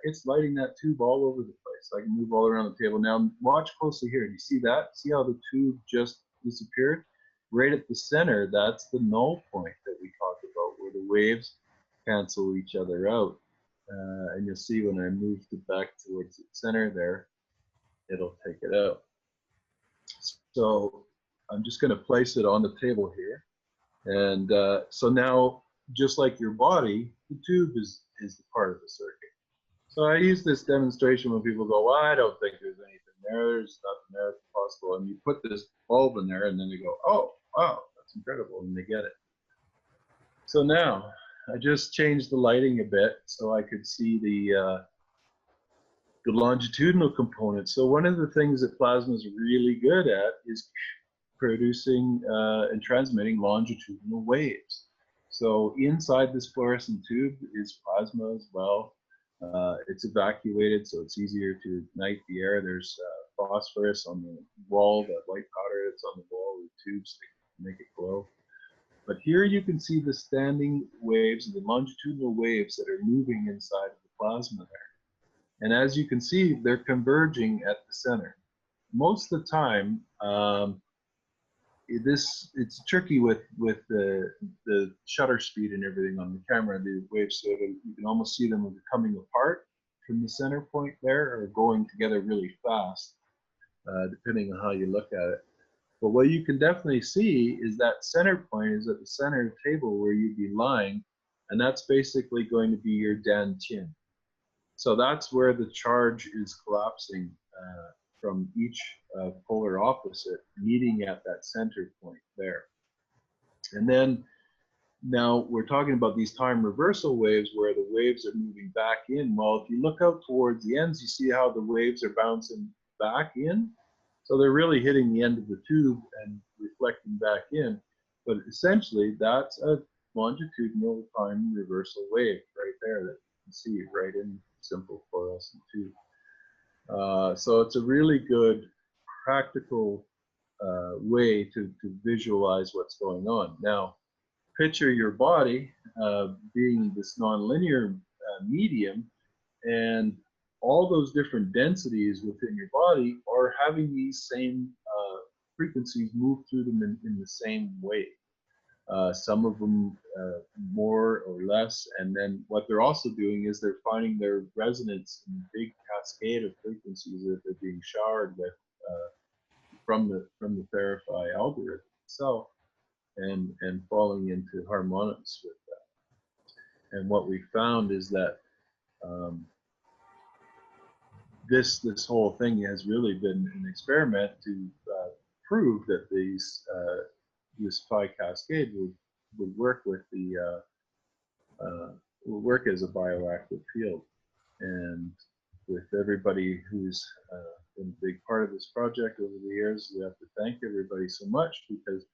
S3: it's lighting that tube all over the place. I can move all around the table. Now watch closely here. Do you see that? See how the tube just disappeared? Right at the center, that's the null point that we talked about, where the waves cancel each other out. And you'll see when I move it back towards the center there, it'll take it out. So I'm just going to place it on the table here. And so now, just like your body, the tube is the part of the circuit. So I use this demonstration when people go, well, I don't think there's anything there. There's nothing there. It's possible. And you put this bulb in there, and then they go, oh, wow, that's incredible. And they get it. So now I just changed the lighting a bit so I could see the longitudinal component. So one of the things that plasma is really good at is producing and transmitting longitudinal waves. So inside this fluorescent tube is plasma as well. It's evacuated, so it's easier to ignite the air. There's phosphorus on the wall, that white powder that's on the wall with tubes to make it glow. But here you can see the standing waves, the longitudinal waves that are moving inside of the plasma there. And as you can see, they're converging at the center. Most of the time, it's tricky with the shutter speed and everything on the camera, the waves, so you can almost see them coming apart from the center point there, or going together really fast, depending on how you look at it. But what you can definitely see is that center point is at the center of the table where you'd be lying, and that's basically going to be your dantian. So that's where the charge is collapsing from each polar opposite, meeting at that center point there. And then now we're talking about these time reversal waves where the waves are moving back in. Well, if you look out towards the ends, you see how the waves are bouncing back in. So they're really hitting the end of the tube and reflecting back in. But essentially, that's a longitudinal time reversal wave right there that you can see right in simple fluorescent tube. So it's a really good practical way to visualize what's going on. Now, picture your body being this nonlinear medium, and all those different densities within your body are having these same frequencies move through them in the same way. Some of them more or less, and then what they're also doing is they're finding their resonance in a big cascade of frequencies that they're being showered with from the Theraphi algorithm itself, and falling into harmonics with that. And what we found is that this whole thing has really been an experiment to prove that this phi cascade would work with the will work as a bioactive field. And with everybody who's been a big part of this project over the years, we have to thank everybody so much, because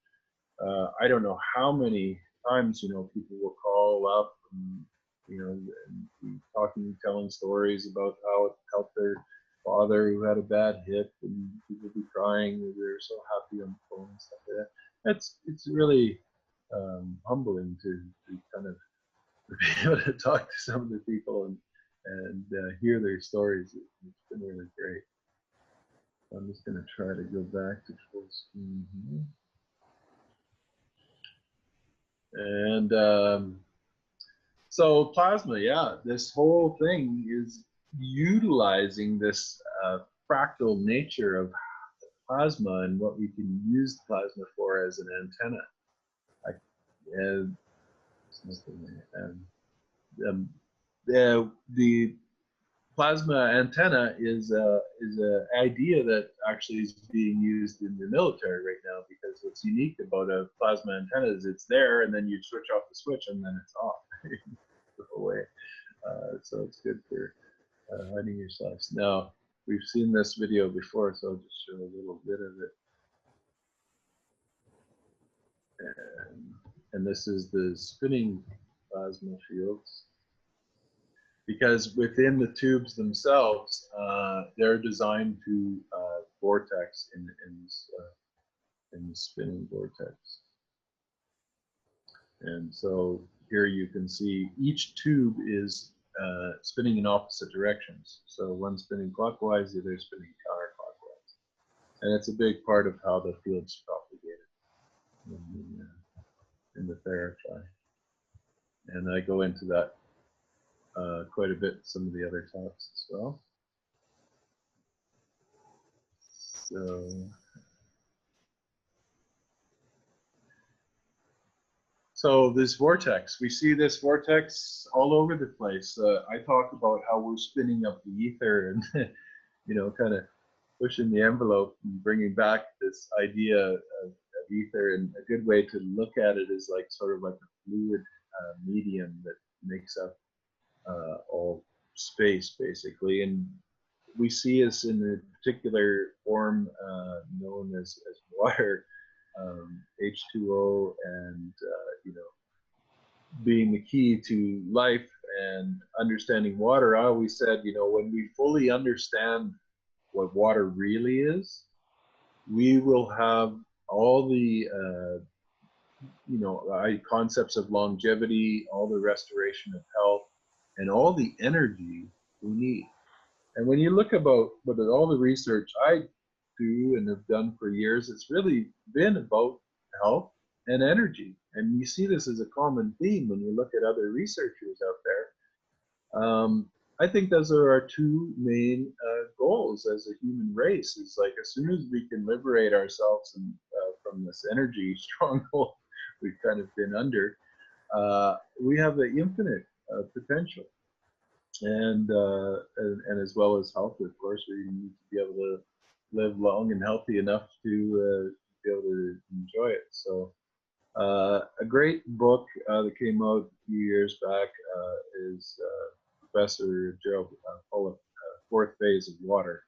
S3: I don't know how many times, people will call up and, and be talking, telling stories about how it helped their father who had a bad hip, and people be crying, they're so happy on the phone and stuff like that. It's really humbling to kind of be able to talk to some of the people and hear their stories. It's been really great. I'm just going to try to go back to full screen here. And so plasma, yeah, this whole thing is utilizing this fractal nature of plasma and what we can use plasma for as an antenna. The plasma antenna is an idea that actually is being used in the military right now, because what's unique about a plasma antenna is it's there, and then you switch off the switch and then it's off the whole way. So it's good for hiding yourselves. Now, we've seen this video before, so I'll just show a little bit of it. And this is the spinning plasma fields. Because within the tubes themselves, they're designed to vortex in the spinning vortex. And so here you can see each tube is spinning in opposite directions. So one spinning clockwise, the other spinning counterclockwise. And it's a big part of how the field's propagated in the Theraphi. And I go into that quite a bit, some of the other talks as well. So this vortex, we see this vortex all over the place. I talk about how we're spinning up the ether and, kind of pushing the envelope and bringing back this idea of ether. And a good way to look at it is sort of like a fluid medium that makes up all space, basically. And we see us in a particular form known as water, H2O, and being the key to life and understanding water. I always said, when we fully understand what water really is, we will have all the concepts of longevity, all the restoration of health, and all the energy we need. And when you look about all the research I do and have done for years, it's really been about health and energy. And you see this as a common theme when you look at other researchers out there. I think those are our two main goals as a human race. It's as soon as we can liberate ourselves from this energy stronghold we've kind of been under, we have the infinite potential. And as well as health, of course, we need to be able to live long and healthy enough to be able to enjoy it. So a great book that came out a few years back is Professor Gerald Pollack, Fourth Phase of Water.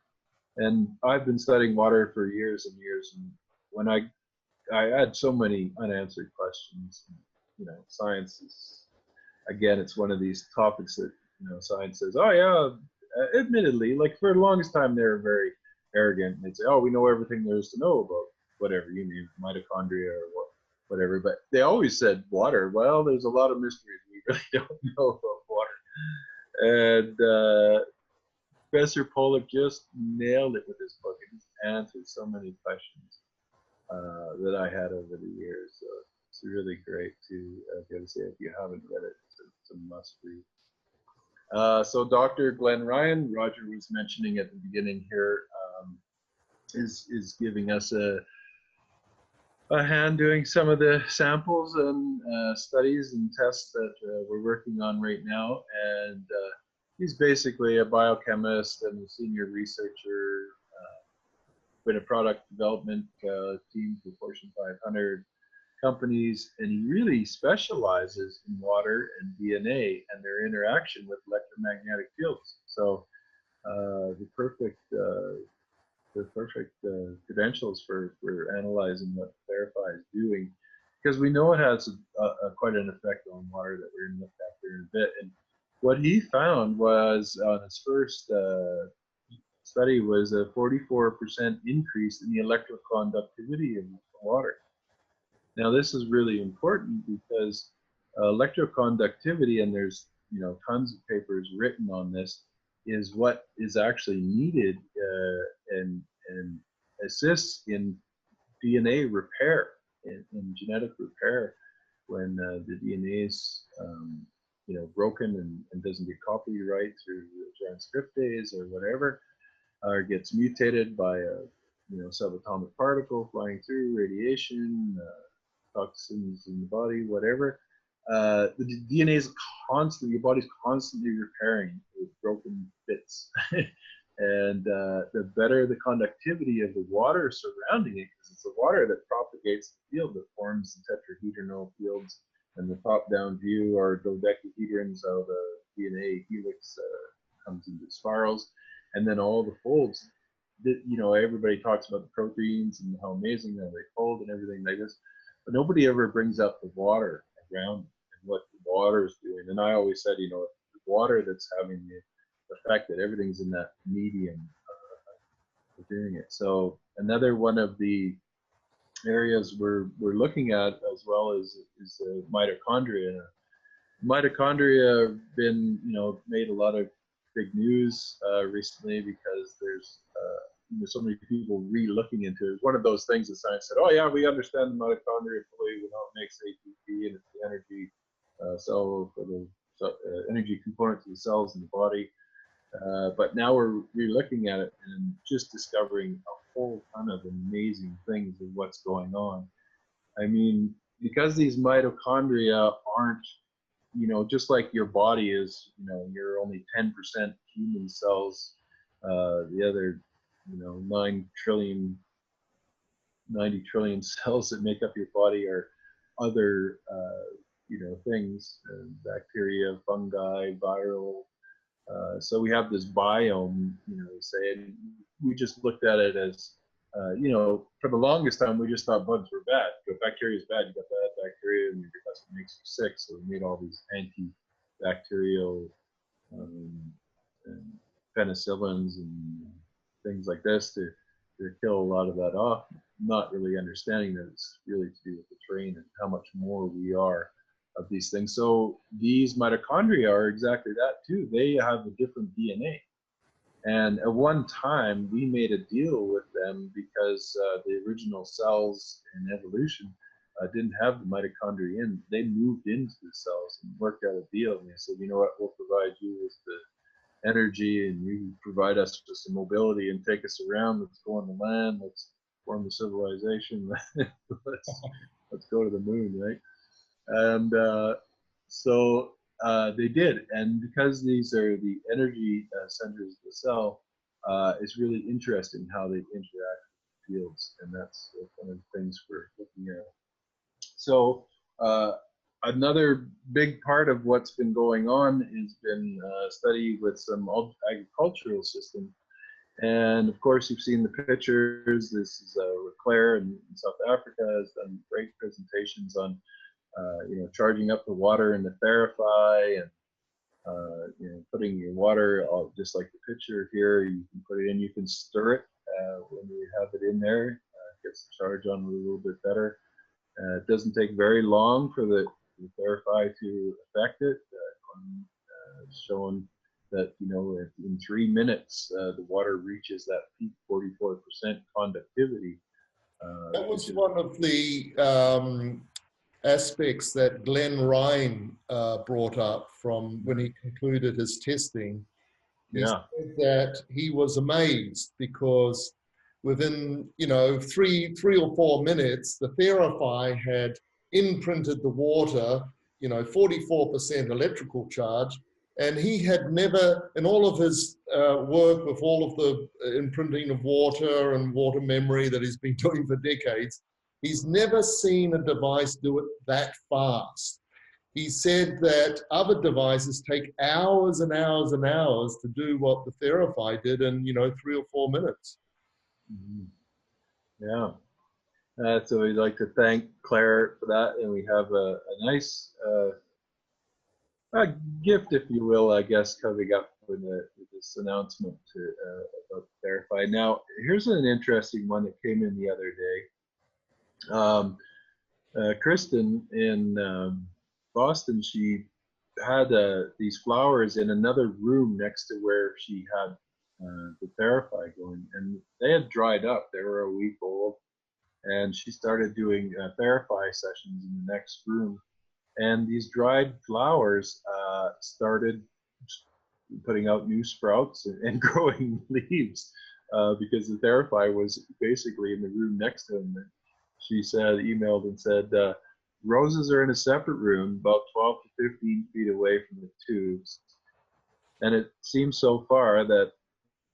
S3: And I've been studying water for years and years. And when I I had so many unanswered questions. You know, science is, again, it's one of these topics that, you know, science says, oh yeah, admittedly, like for the longest time, they were very arrogant. They'd say, oh, we know everything there is to know about whatever you mean, mitochondria or whatever. But they always said water. Well, there's a lot of mysteries we really don't know about water. And Professor Pollack just nailed it with his book, and he's answered so many questions that I had over the years. So it's really great to get to say. If you haven't read it, it's a must read. So Dr. Glenn Ryan, Roger was mentioning at the beginning here, is giving us a hand doing some of the samples and studies and tests that we're working on right now. And he's basically a biochemist and a senior researcher with a product development team for Fortune 500 companies, and he really specializes in water and DNA and their interaction with electromagnetic fields. So the perfect credentials for analyzing what Theraphi is doing, because we know it has quite an effect on water that we're going to look at here in a bit. And what he found was on his first study was a 44% increase in the electroconductivity of water. Now this is really important because electroconductivity, and there's, you know, tons of papers written on this, is what is actually needed and assists in DNA repair, in genetic repair, when the DNA is you know, broken and doesn't get copied right through transcriptase or whatever, or gets mutated by a, you know, subatomic particle flying through, radiation, toxins in the body, whatever. The DNA is constantly, your body's constantly repairing with broken bits. And the better the conductivity of the water surrounding it, because it's the water that propagates the field that forms the tetrahedral fields, and the top-down view are dodecahedrons, how the DNA helix comes into spirals, and then all the folds. That, you know, everybody talks about the proteins and how amazing they fold and everything like this, but nobody ever brings up the water around and what the water is doing. And I always said, you know, the water that's having the effect that everything's in that medium for doing it. So another one of the areas we're looking at as well is mitochondria. Mitochondria have been, you know, made a lot of big news recently because there's you know, so many people re-looking into it. It's one of those things that science said, oh yeah, we understand the mitochondria fully, we know it makes ATP and it's the energy cell for the energy component to the cells in the body. But now we're re-looking at it and just discovering a whole ton of amazing things of what's going on. I mean, because these mitochondria aren't, you know, just like your body is, you know, you're only 10% human cells. The other, you know, 90 trillion cells that make up your body are other, you know, things, bacteria, fungi, viral. So we have this biome, you know, say, and we just looked at it as, you know, for the longest time, we just thought bugs were bad. If bacteria is bad, you got bad bacteria, and that's what makes you sick. So we made all these antibacterial and penicillins and things like this to kill a lot of that off, not really understanding that it's really to do with the terrain and how much more we are of these things. So these mitochondria are exactly that too. They have a different DNA. And at one time, we made a deal with them because the original cells in evolution didn't have the mitochondria in. They moved into the cells and worked out a deal. And they said, you know what, we'll provide you with the energy and you provide us with some mobility and take us around. Let's go on the land. Let's form the civilization. let's go to the moon, right? And so they did. And because these are the energy centers of the cell, it's really interesting how they interact with fields. And that's one of the things we're looking at. So another big part of what's been going on has been study with some agricultural systems. And of course, you've seen the pictures. This is Claire in South Africa has done great presentations on, charging up the water in the Theraphi and, putting your water, just like the picture here, you can put it in, you can stir it when you have it in there, gets the charge on a little bit better. It doesn't take very long for the Theraphi to affect it. Showing that, in 3 minutes, the water reaches that peak 44% conductivity.
S1: That was one of the aspects that Glenn Ryan brought up from when he concluded his testing. He said that he was amazed because within, 3 or 4 minutes, the Theraphi had imprinted the water, 44% electrical charge. And he had never, in all of his work with all of the imprinting of water and water memory that he's been doing for decades, he's never seen a device do it that fast. He said that other devices take hours and hours and hours to do what the Theraphi did in, 3 or 4 minutes.
S3: Mm-hmm. Yeah. So we'd like to thank Claire for that. And we have a nice a gift, if you will, I guess, coming up with this announcement about Theraphi. Now, here's an interesting one that came in the other day. Kristen in Boston, she had these flowers in another room next to where she had the Theraphi going, and they had dried up. They were a week old, and she started doing Theraphi sessions in the next room. And these dried flowers started putting out new sprouts and growing leaves because the Theraphi was basically in the room next to them. She said, emailed and said, roses are in a separate room about 12 to 15 feet away from the tubes. And it seems so far that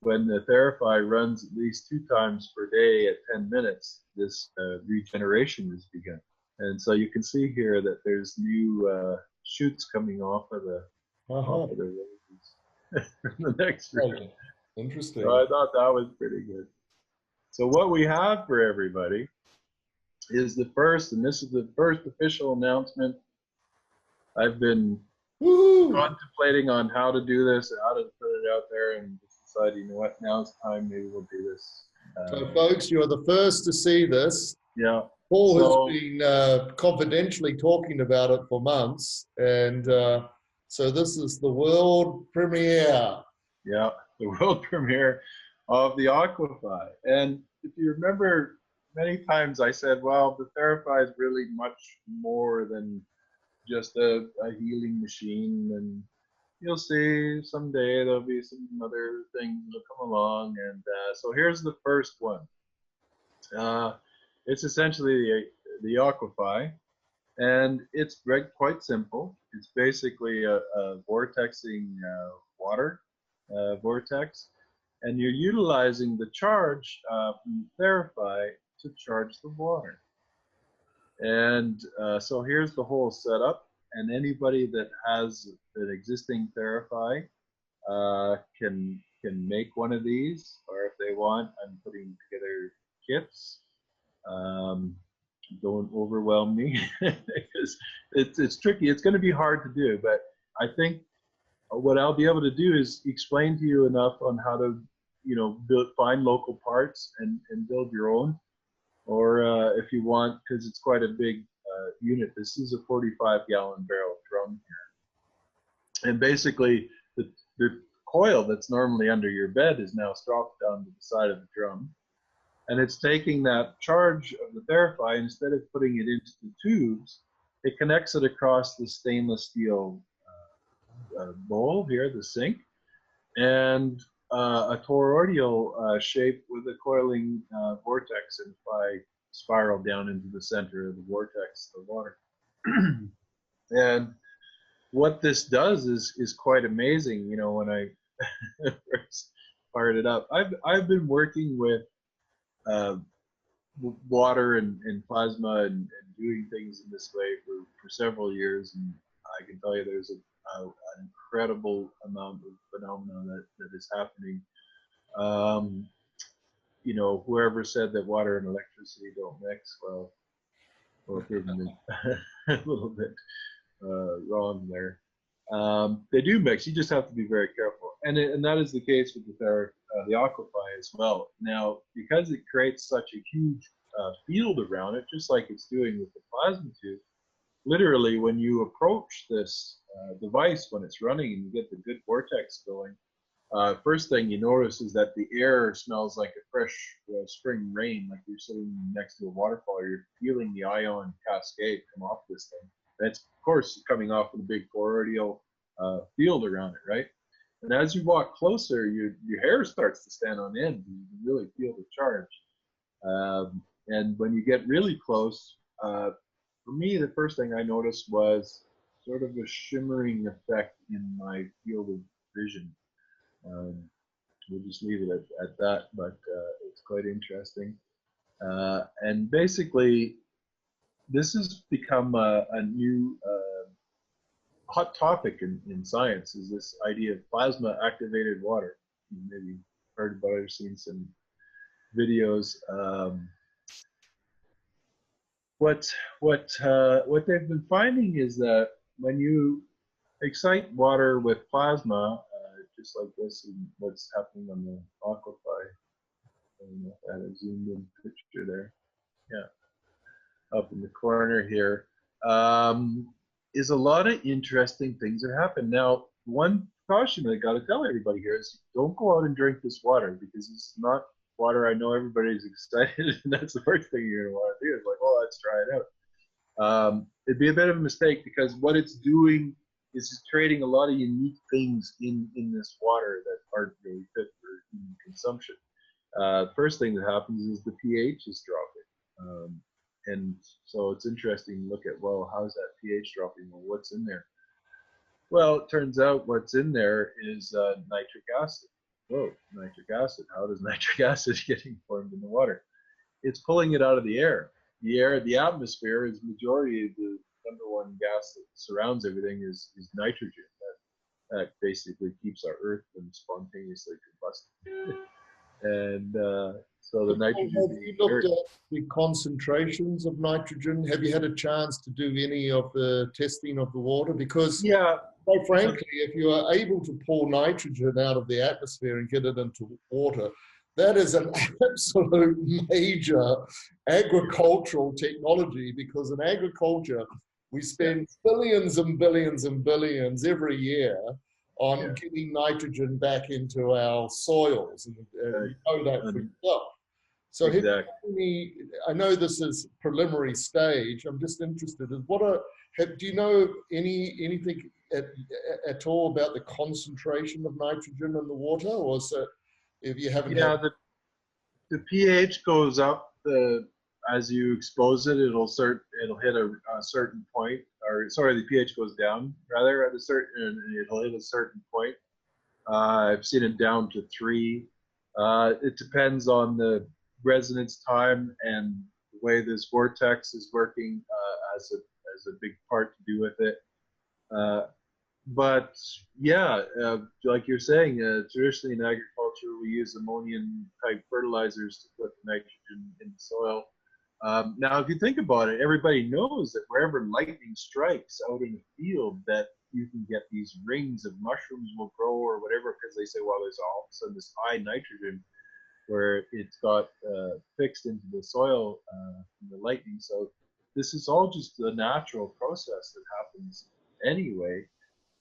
S3: when the Theraphi runs at least 2 times per day at 10 minutes, this regeneration has begun. And so you can see here that there's new shoots coming off of the roses from the next room.
S1: Interesting.
S3: So I thought that was pretty good. So what we have for everybody is the first, and this is the first official announcement. I've been contemplating on how to do this, how to put it out there, and decided, you know what, now's time, maybe we'll do this.
S1: So folks, you're the first to see this.
S3: Yeah.
S1: Paul has been confidentially talking about it for months, and so this is the world premiere.
S3: Yeah, the world premiere of the Aquaphi. And if you remember, many times I said, well, the Theraphi is really much more than just a healing machine, and you'll see someday there'll be some other things that'll come along. And so here's the first one. It's essentially the Aquaphi, and it's quite simple. It's basically a vortexing water vortex, and you're utilizing the charge from the Theraphi to charge the water. And so here's the whole setup, and anybody that has an existing Theraphi can make one of these, or if they want, I'm putting together kits. Don't overwhelm me because it's tricky. It's going to be hard to do, but I think what I'll be able to do is explain to you enough on how to, find local parts and build your own. Or if you want, because it's quite a big unit. This is a 45-gallon barrel drum here, and basically the coil that's normally under your bed is now dropped down to the side of the drum. And it's taking that charge of the Theraphi, instead of putting it into the tubes, it connects it across the stainless steel bowl here, the sink, and a toroidal shape with a coiling vortex, and if I spiral down into the center of the vortex, the water. And what this does is quite amazing. When I first fired it up, I've been working with water and plasma and doing things in this way for several years, and I can tell you there's an incredible amount of phenomena that is happening You know, whoever said that water and electricity don't mix, well, proven a little bit wrong there. They do mix. You just have to be very careful, and that is the case with the Aquaphi as well. Now, because it creates such a huge field around it, just like it's doing with the plasma tube, literally when you approach this device when it's running and you get the good vortex going, first thing you notice is that the air smells like a fresh spring rain, like you're sitting next to a waterfall. You're feeling the ion cascade come off this thing. And it's, of course, coming off with a big toroidal field around it, right? And as you walk closer, your hair starts to stand on end. You can really feel the charge. And when you get really close, for me, the first thing I noticed was sort of a shimmering effect in my field of vision. We'll just leave it at that, but it's quite interesting. And basically, this has become a new hot topic in science, is this idea of plasma activated water. You maybe heard about it or seen some videos. What they've been finding is that when you excite water with plasma, just like this, and what's happening on the Aquaphi, I don't know if that is zoomed in picture there, yeah, up in the corner here, is a lot of interesting things that happen. Now, one caution I got to tell everybody here is don't go out and drink this water, because it's not water. I know everybody's excited, and that's the first thing you're going to want to do is like, oh, let's try it out. It'd be a bit of a mistake, because what it's doing is it's creating a lot of unique things in this water that aren't really fit for human consumption. First thing that happens is the pH is dropping. And so it's interesting to look at, well, how's that pH dropping? Well, what's in there? Well, it turns out what's in there is nitric acid. Whoa, nitric acid. How does nitric acid getting formed in the water? It's pulling it out of the air. The atmosphere is majority of the #1 gas that surrounds everything is nitrogen. That basically keeps our Earth from spontaneously combusting. And so the nitrogen.
S1: Have you looked at the concentrations of nitrogen? Have you had a chance to do any of the testing of the water? Because,
S3: yeah,
S1: quite frankly, if you are able to pull nitrogen out of the atmosphere and get it into water, that is an absolute major agricultural technology, because in agriculture, we spend billions and billions and billions every year on getting nitrogen back into our soils. And you know that pretty well. So exactly. I know this is preliminary stage. I'm just interested in do you know anything at all about the concentration of nitrogen in the water, or is it, if you haven't?
S3: Yeah, the pH goes up as you expose it. It'll hit a certain point, or sorry, the pH goes down rather at a certain, and it'll hit a certain point. I've seen it down to 3. It depends on the resonance time and the way this vortex is working as a big part to do with it. But yeah, like you're saying, traditionally in agriculture we use ammonium type fertilizers to put nitrogen in the soil. Now, if you think about it, everybody knows that wherever lightning strikes out in the field, that you can get these rings of mushrooms will grow or whatever, because they say, well, there's all of a sudden this high nitrogen where it's got fixed into the soil from the lightning. So this is all just a natural process that happens anyway.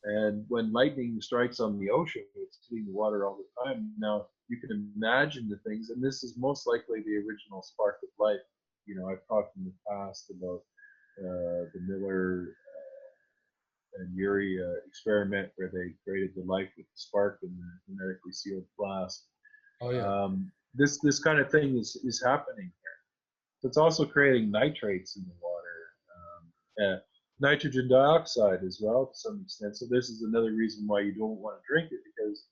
S3: And when lightning strikes on the ocean, it's hitting the water all the time. Now, you can imagine the things, and this is most likely the original spark of life. You know, I've talked in the past about the Miller and Urey experiment where they created the life with the spark in the hermetically sealed flask.
S1: Oh, yeah.
S3: This kind of thing is happening here. So it's also creating nitrates in the water. Nitrogen dioxide as well to some extent. So this is another reason why you don't want to drink it, because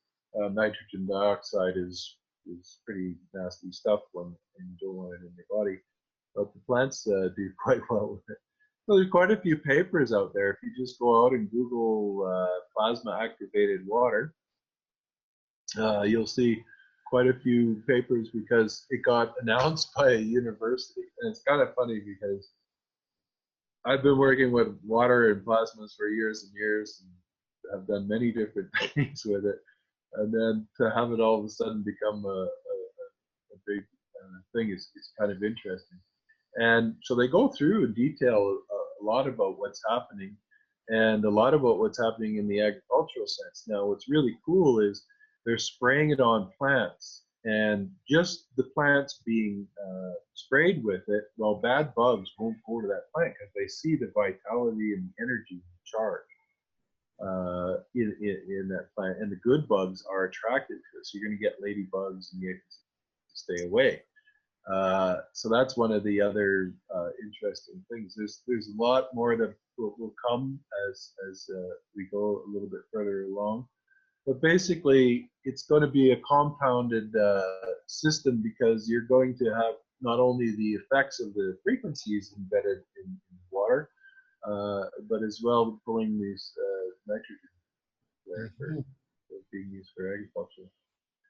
S3: nitrogen dioxide is pretty nasty stuff when you don't want it in your body. But the plants do quite well with it. So there's quite a few papers out there. If you just go out and Google plasma activated water, you'll see quite a few papers because it got announced by a university. And it's kind of funny because I've been working with water and plasmas for years and years, and I've done many different things with it. And then to have it all of a sudden become a big thing is kind of interesting. And so they go through in detail a lot about what's happening and a lot about what's happening in the agricultural sense. Now, what's really cool is they're spraying it on plants, and just the plants being sprayed with it, well, bad bugs won't go to that plant because they see the vitality and the energy and charge in that plant, and the good bugs are attracted to it. So you're going to get ladybugs and you have to stay away. So that's one of the other interesting things. There's a lot more that will come as we go a little bit further along. But basically, it's going to be a compounded system because you're going to have not only the effects of the frequencies embedded in water, but as well pulling these nitrogen there for being used for agriculture.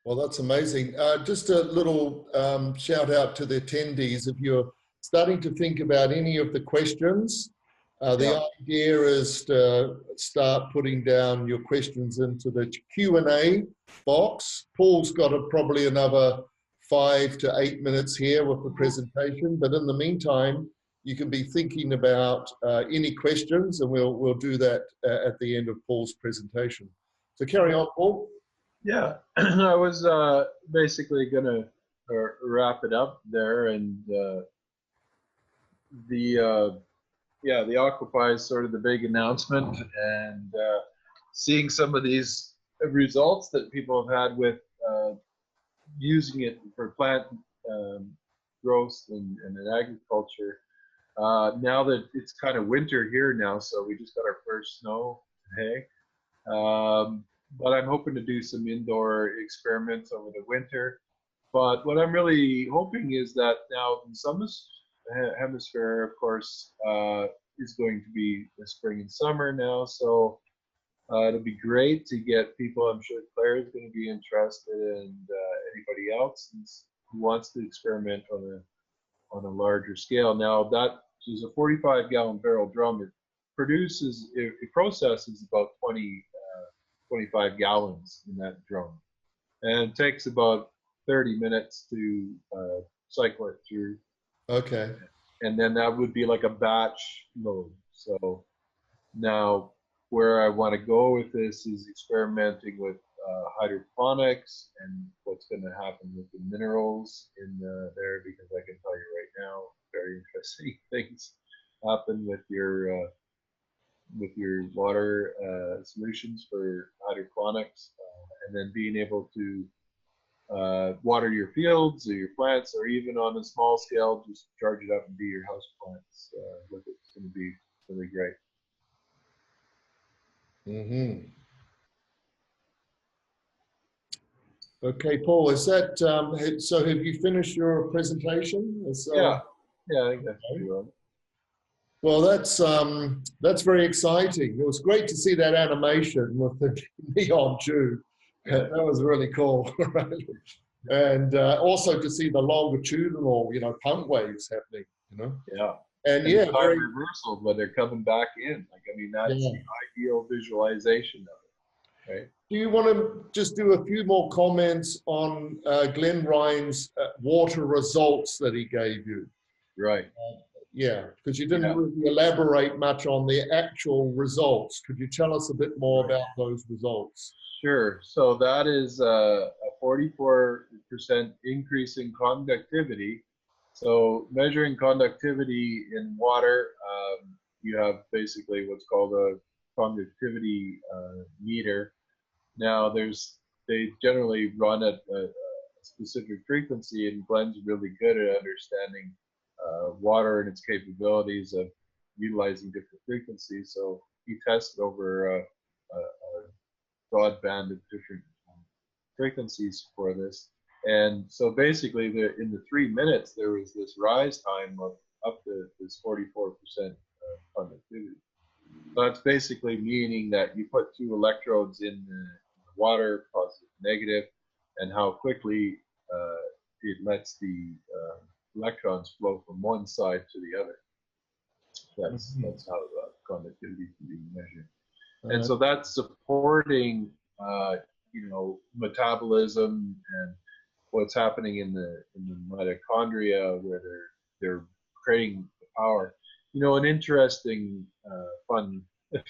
S1: Well, that's amazing. Just a little shout out to the attendees. If you're starting to think about any of the questions, the idea is to start putting down your questions into the Q&A box. Paul's got probably another 5 to 8 minutes here with the presentation, but in the meantime, you can be thinking about any questions, and we'll do that at the end of Paul's presentation. So carry on, Paul.
S3: Yeah, I was basically going to wrap it up there, and the Aquaphi is sort of the big announcement, and seeing some of these results that people have had with using it for plant growth and in agriculture. Now that it's kind of winter here now, so we just got our first snow today. But I'm hoping to do some indoor experiments over the winter. But what I'm really hoping is that now in some hemisphere, of course, is going to be the spring and summer now. So it'll be great to get people. I'm sure Claire is going to be interested, and anybody else who wants to experiment on a larger scale. Now that is a 45-gallon barrel drum. It processes about 25 gallons in that drum, and it takes about 30 minutes to cycle it through.
S1: Okay.
S3: And then that would be like a batch load. So now where I want to go with this is experimenting with hydroponics and what's going to happen with the minerals in there, because I can tell you right now, very interesting things happen with your water solutions for hydroponics, and then being able to water your fields or your plants, or even on a small scale, just charge it up and do your house plants with it. It's going to be really great.
S1: Mm-hmm. Okay, Paul, is that, so have you finished your presentation?
S3: Yeah, I think that's pretty well.
S1: Well, that's very exciting. It was great to see that animation with the neon tube. That was really cool. And also to see the longitudinal, pump waves happening,
S3: Yeah.
S1: And
S3: yeah,
S1: yeah, very
S3: reversal, but they're coming back in. Like, I mean, that's the ideal visualization of it, right?
S1: Do you want to just do a few more comments on Glenn Ryan's water results that he gave you?
S3: Right.
S1: Yeah, because you didn't really elaborate much on the actual results. Could you tell us a bit more about those results?
S3: Sure. So that is a 44% increase in conductivity. So measuring conductivity in water, you have basically what's called a conductivity meter. Now they generally run at a specific frequency, and Glenn's really good at understanding water and its capabilities of utilizing different frequencies. So he tested over a broad band of different frequencies for this. And so basically in the 3 minutes, there was this rise time of up to this 44% conductivity. So that's basically meaning that you put 2 electrodes in the water, positive and negative, and how quickly it lets the electrons flow from one side to the other. That's how conductivity can be measured. And so that's supporting, you know, metabolism and what's happening in the mitochondria, where they're creating the power. You know, an interesting, fun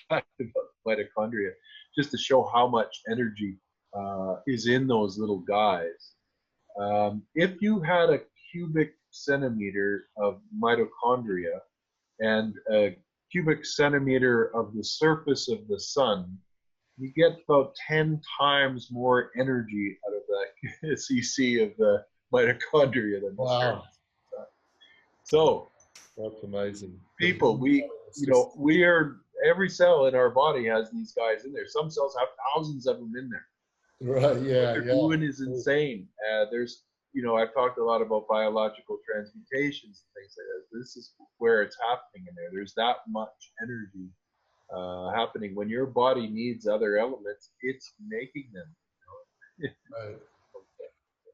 S3: fact about mitochondria, just to show how much energy is in those little guys. If you had a cubic centimeter of mitochondria and a cubic centimeter of the surface of the sun, you get about 10 times more energy out of that cc of the mitochondria than the
S1: Wow.
S3: surface of the sun. So
S1: That's amazing.
S3: people, we are, every cell in our body has these guys in there. Some cells have thousands of them in there.
S1: Right, yeah,
S3: What they're doing is insane. There's, you know, I've talked a lot about biological transmutations and things like that. This is where it's happening in there. There's that much energy happening. When your body needs other elements, it's making them.
S1: Right.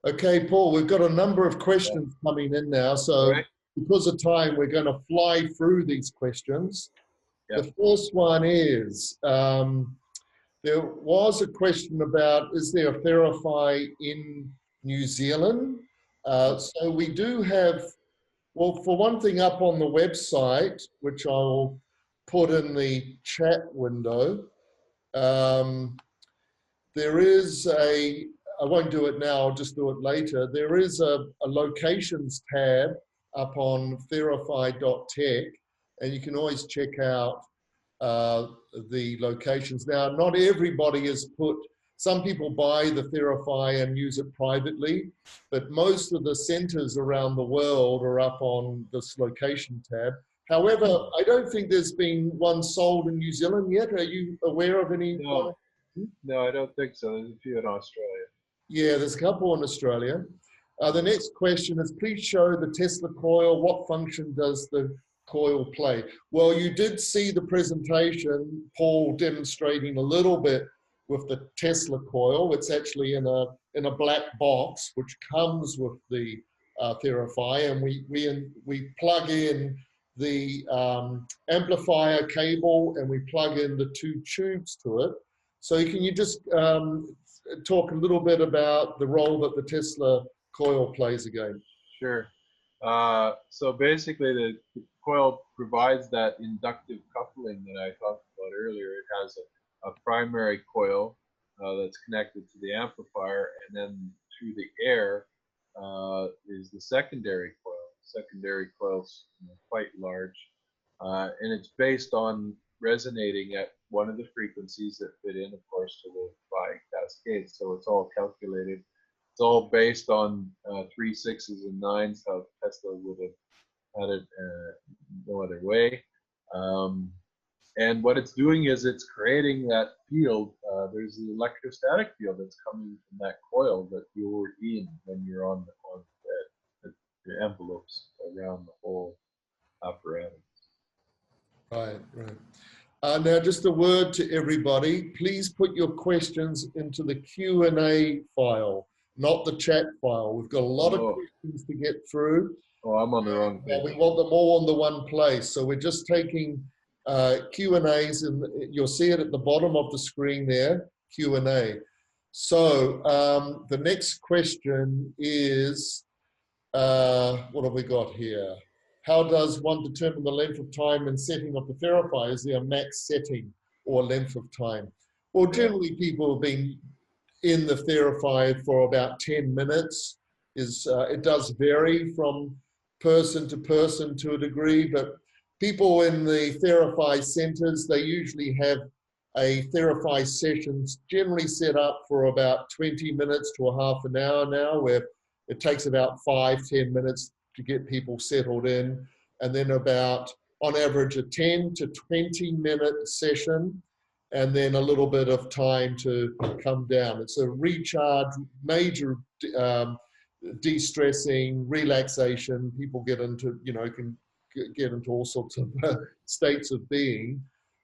S1: Okay, Paul, we've got a number of questions coming in now. So because of time, we're going to fly through these questions. The first one is, there was a question about, is there a Theraphi in New Zealand? So we do have, well, for one thing, up on the website, which I'll put in the chat window, there is a, I won't do it now, I'll just do it later. There is a locations tab up on theraphi.tech, and you can always check out the locations. Now, not everybody has put, some people buy the Theraphi and use it privately, but most of the centers around the world are up on this location tab. However, I don't think there's been one sold in New Zealand yet. Are you aware of any?
S3: No, I don't think so. There's a few in Australia.
S1: Yeah, there's a couple in Australia. The next question is, please show the Tesla coil. What function does the coil play? Well, you did see the presentation, Paul demonstrating a little bit with the Tesla coil. It's actually in a black box, which comes with the Theraphi, and we plug in the amplifier cable, and we plug in the two tubes to it. So can you just talk a little bit about the role that the Tesla coil plays again?
S3: Sure. So basically, the coil provides that inductive coupling that I talked about earlier. It has a primary coil that's connected to the amplifier, and then through the air is the secondary coil. Secondary coil's quite large, and it's based on resonating at one of the frequencies that fit in, of course, to the Phi cascade. So it's all calculated. It's all based on 3 6s and 9s, how Tesla would have had it no other way. And what it's doing is it's creating that field. There's the electrostatic field that's coming from that coil that you're in when you're on the envelopes around the whole apparatus.
S1: Right, right. Now, just a word to everybody. Please put your questions into the Q&A file, not the chat file. We've got a lot of questions to get through.
S3: Oh, I'm on the wrong page.
S1: We want them all in the one place. So we're just taking Q&As, and you'll see it at the bottom of the screen there, Q&A. So the next question is, what have we got here? How does one determine the length of time and setting of the Theraphi? Is there a max setting or length of time? Well, generally people have been in the Theraphi for about 10 minutes. It does vary from person to a degree, but people in the Theraphi centers, they usually have a Theraphi sessions generally set up for about 20 minutes to a half an hour now, where it takes about 5-10 minutes to get people settled in, and then about, on average, a 10 to 20 minute session, and then a little bit of time to come down. It's a recharge, major de-stressing, relaxation. People get into, can get into all sorts of states of being.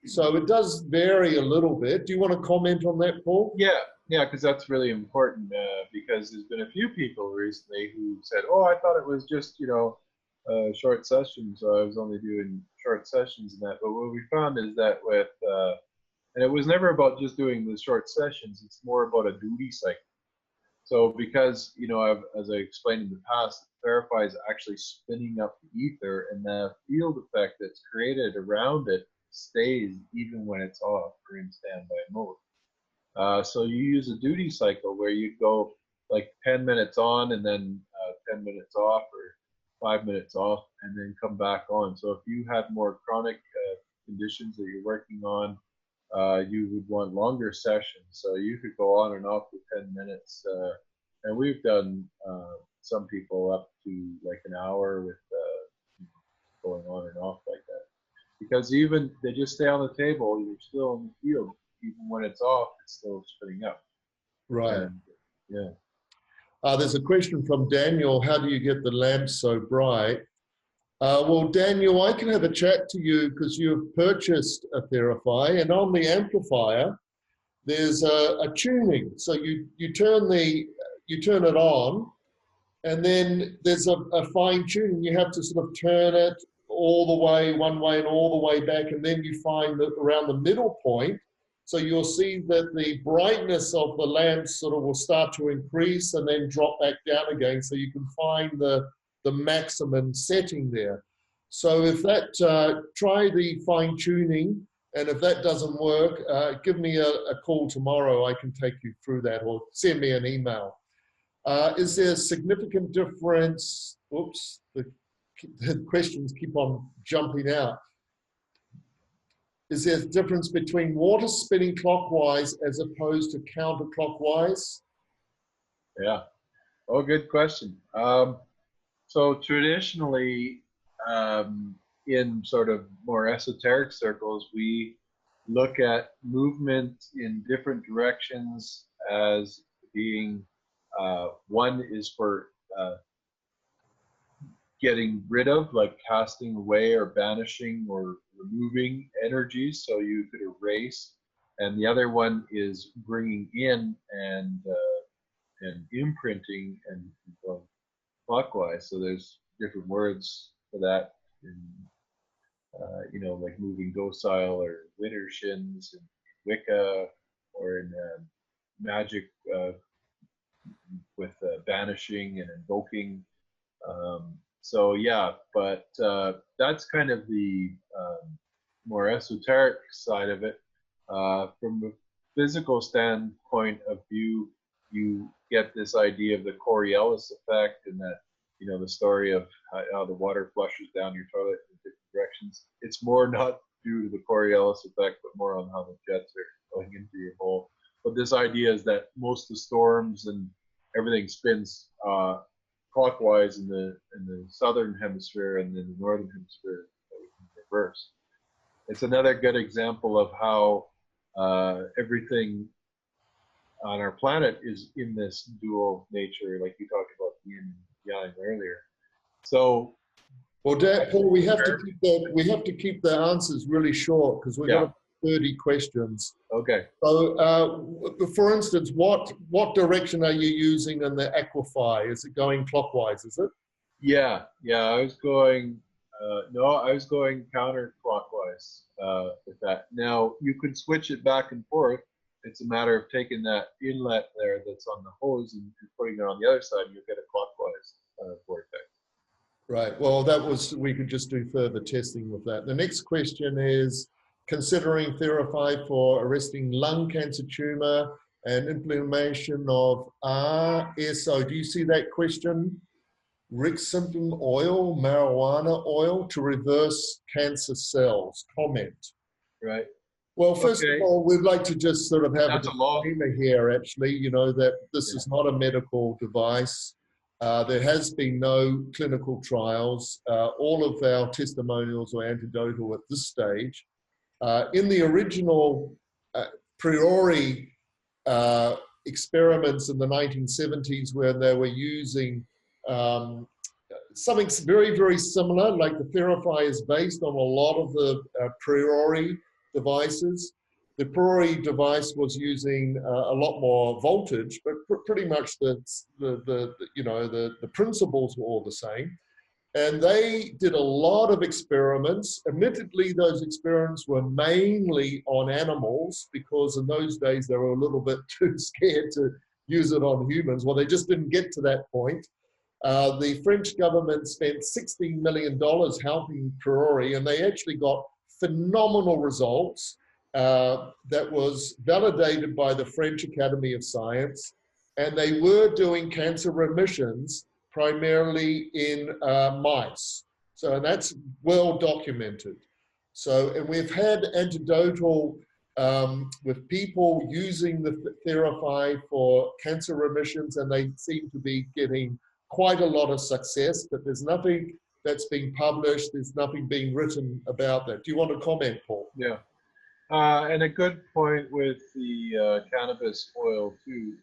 S1: So it does vary a little bit. Do you want to comment on that, Paul?
S3: Yeah, Yeah, because that's really important, because there's been a few people recently who said, oh, I thought it was just, short sessions, so I was only doing short sessions and that. But what we found is that and it was never about just doing the short sessions, it's more about a duty cycle. So because, as I explained in the past, Theraphi is actually spinning up the ether, and the field effect that's created around it stays even when it's off or in standby mode. So you use a duty cycle where you go like 10 minutes on and then 10 minutes off, or 5 minutes off and then come back on. So if you had more chronic conditions that you're working on, you would want longer sessions. So you could go on and off for 10 minutes. And we've done some people up to like an hour with going on and off like that. Because even they just stay on the table, you're still in the field. Even when it's off, it's still spinning up.
S1: Right.
S3: And, yeah.
S1: There's a question from Daniel. How do you get the lamp so bright? Well, Daniel, I can have a chat to you because you've purchased a Theraphi, and on the amplifier, there's a tuning. So you turn it on, and then there's a fine tuning. You have to sort of turn it all the way one way and all the way back, and then you find that around the middle point. So you'll see that the brightness of the lamp sort of will start to increase and then drop back down again. So you can find the maximum setting there. So if that, try the fine tuning, and if that doesn't work, give me a call tomorrow. I can take you through that, or send me an email. Is there a significant difference? Oops, the questions keep on jumping out. Is there a difference between water spinning clockwise as opposed to counterclockwise?
S3: Yeah. Oh, good question. So traditionally, in sort of more esoteric circles, we look at movement in different directions as being one is for getting rid of, like casting away or banishing or removing energies, so you could erase, and the other one is bringing in and imprinting and going clockwise. So there's different words for that in like moving docile or winter shins in Wicca, or in magic with banishing and invoking. So yeah, but that's kind of the more esoteric side of it. From a physical standpoint of view, you get this idea of the Coriolis effect, and that, the story of how the water flushes down your toilet in different directions. It's more not due to the Coriolis effect, but more on how the jets are going into your hole. But this idea is that most of the storms and everything spins clockwise in the southern hemisphere, and then the northern hemisphere in reverse. It's another good example of how everything on our planet is in this dual nature, like you talked about yin and yang earlier. So,
S1: well, Paul, we have to keep the answers really short because we've got 30 questions.
S3: Okay.
S1: So, for instance, what direction are you using in the Aquaphi? Is it going clockwise? Is it?
S3: Yeah. I was going. No, I was going counterclockwise with that. Now you could switch it back and forth. It's a matter of taking that inlet there that's on the hose and putting it on the other side, and you'll get a clockwise vortex.
S1: Right. Well, we could just do further testing with that. The next question is, considering Theraphi for arresting lung cancer tumor and inflammation of RSO. Do you see that question? Rick symptom oil, marijuana oil to reverse cancer cells. Comment.
S3: Right.
S1: Well, first of all, we'd like to just sort of have a disclaimer here, actually, that this is not a medical device. There has been no clinical trials. All of our testimonials are anecdotal at this stage. In the original priori experiments in the 1970s, where they were using something very, very similar, like the Theraphi is based on a lot of the priori devices. The Priori device was using a lot more voltage, but pretty much the principles were all the same. And they did a lot of experiments. Admittedly, those experiments were mainly on animals because in those days they were a little bit too scared to use it on humans. Well, they just didn't get to that point. The French government spent $16 million helping Priori, and they actually got phenomenal results that was validated by the French Academy of Science. And they were doing cancer remissions primarily in mice. So that's well documented. So, and we've had anecdotal with people using the Theraphi for cancer remissions, and they seem to be getting quite a lot of success, but there's nothing that's being published, there's nothing being written about that. Do you want to comment, Paul?
S3: Yeah. And a good point with the cannabis oil too.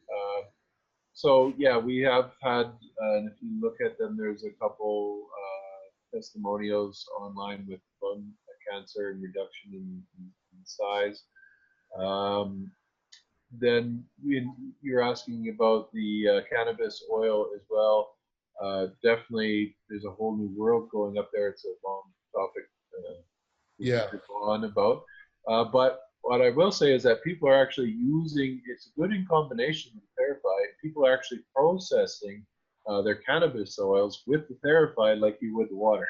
S3: So yeah, we have had, and if you look at them, there's a couple testimonials online with lung cancer and reduction in size. Then you're asking about the cannabis oil as well. Definitely, there's a whole new world going up there. It's a long topic to go on about. But what I will say is that people are actually using, it's good in combination with Theraphi. People are actually processing their cannabis oils with the Theraphi like you would the water.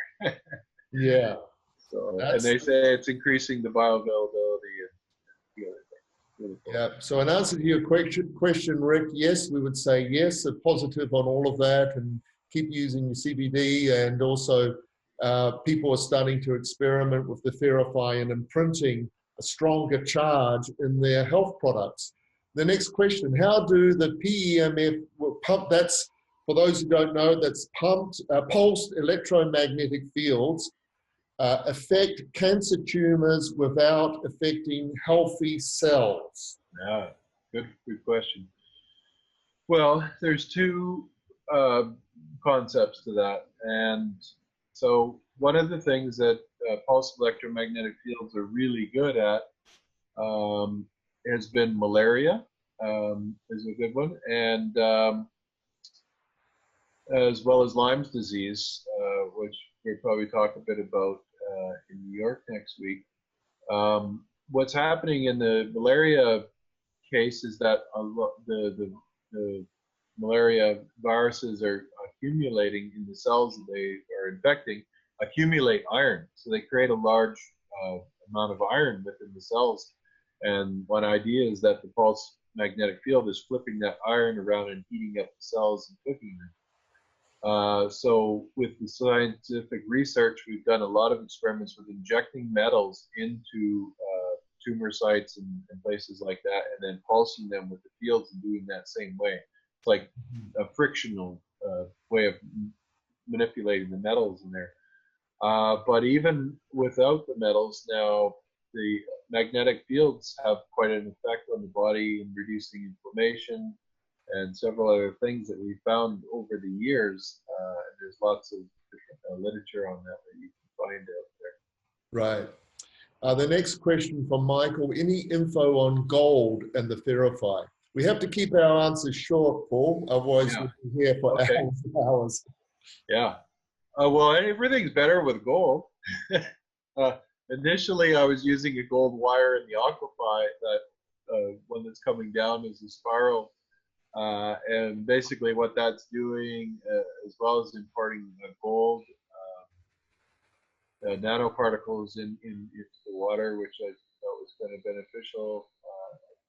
S1: Yeah.
S3: So, and they say it's increasing the bioavailability and the other things. Really cool.
S1: Yeah. So in answer to your question, Rick, yes, we would say yes, a positive on all of that, and keep using your CBD. And also people are starting to experiment with the Theraphi and imprinting a stronger charge in their health products. The next question, how do the PEMF pump, that's, for those who don't know, that's pulsed electromagnetic fields, affect cancer tumors without affecting healthy cells?
S3: Yeah, good question. Well, there's two concepts to that. And so one of the things that pulsed electromagnetic fields are really good at has been malaria, is a good one, and as well as Lyme's disease, which we'll probably talk a bit about in New York next week. What's happening in the malaria case is that the malaria viruses are accumulating in the cells that they are infecting, accumulate iron. So they create a large amount of iron within the cells. And one idea is that the pulse magnetic field is flipping that iron around and heating up the cells and cooking them. So with the scientific research, we've done a lot of experiments with injecting metals into tumor sites and places like that, and then pulsing them with the fields and doing that same way. It's like a frictional way of manipulating the metals in there. But even without the metals, now the magnetic fields have quite an effect on the body in reducing inflammation and several other things that we found over the years. There's lots of different literature on that you can find out there.
S1: Right. The next question from Michael, any info on gold and the Theraphi? We have to keep our answers short, Paul, otherwise we'll be here for hours and hours.
S3: Yeah. Well, everything's better with gold. Initially, I was using a gold wire in the Aquaphi, that one that's coming down is a spiral. And basically what that's doing, as well as imparting gold nanoparticles into the water, which I thought was kind of beneficial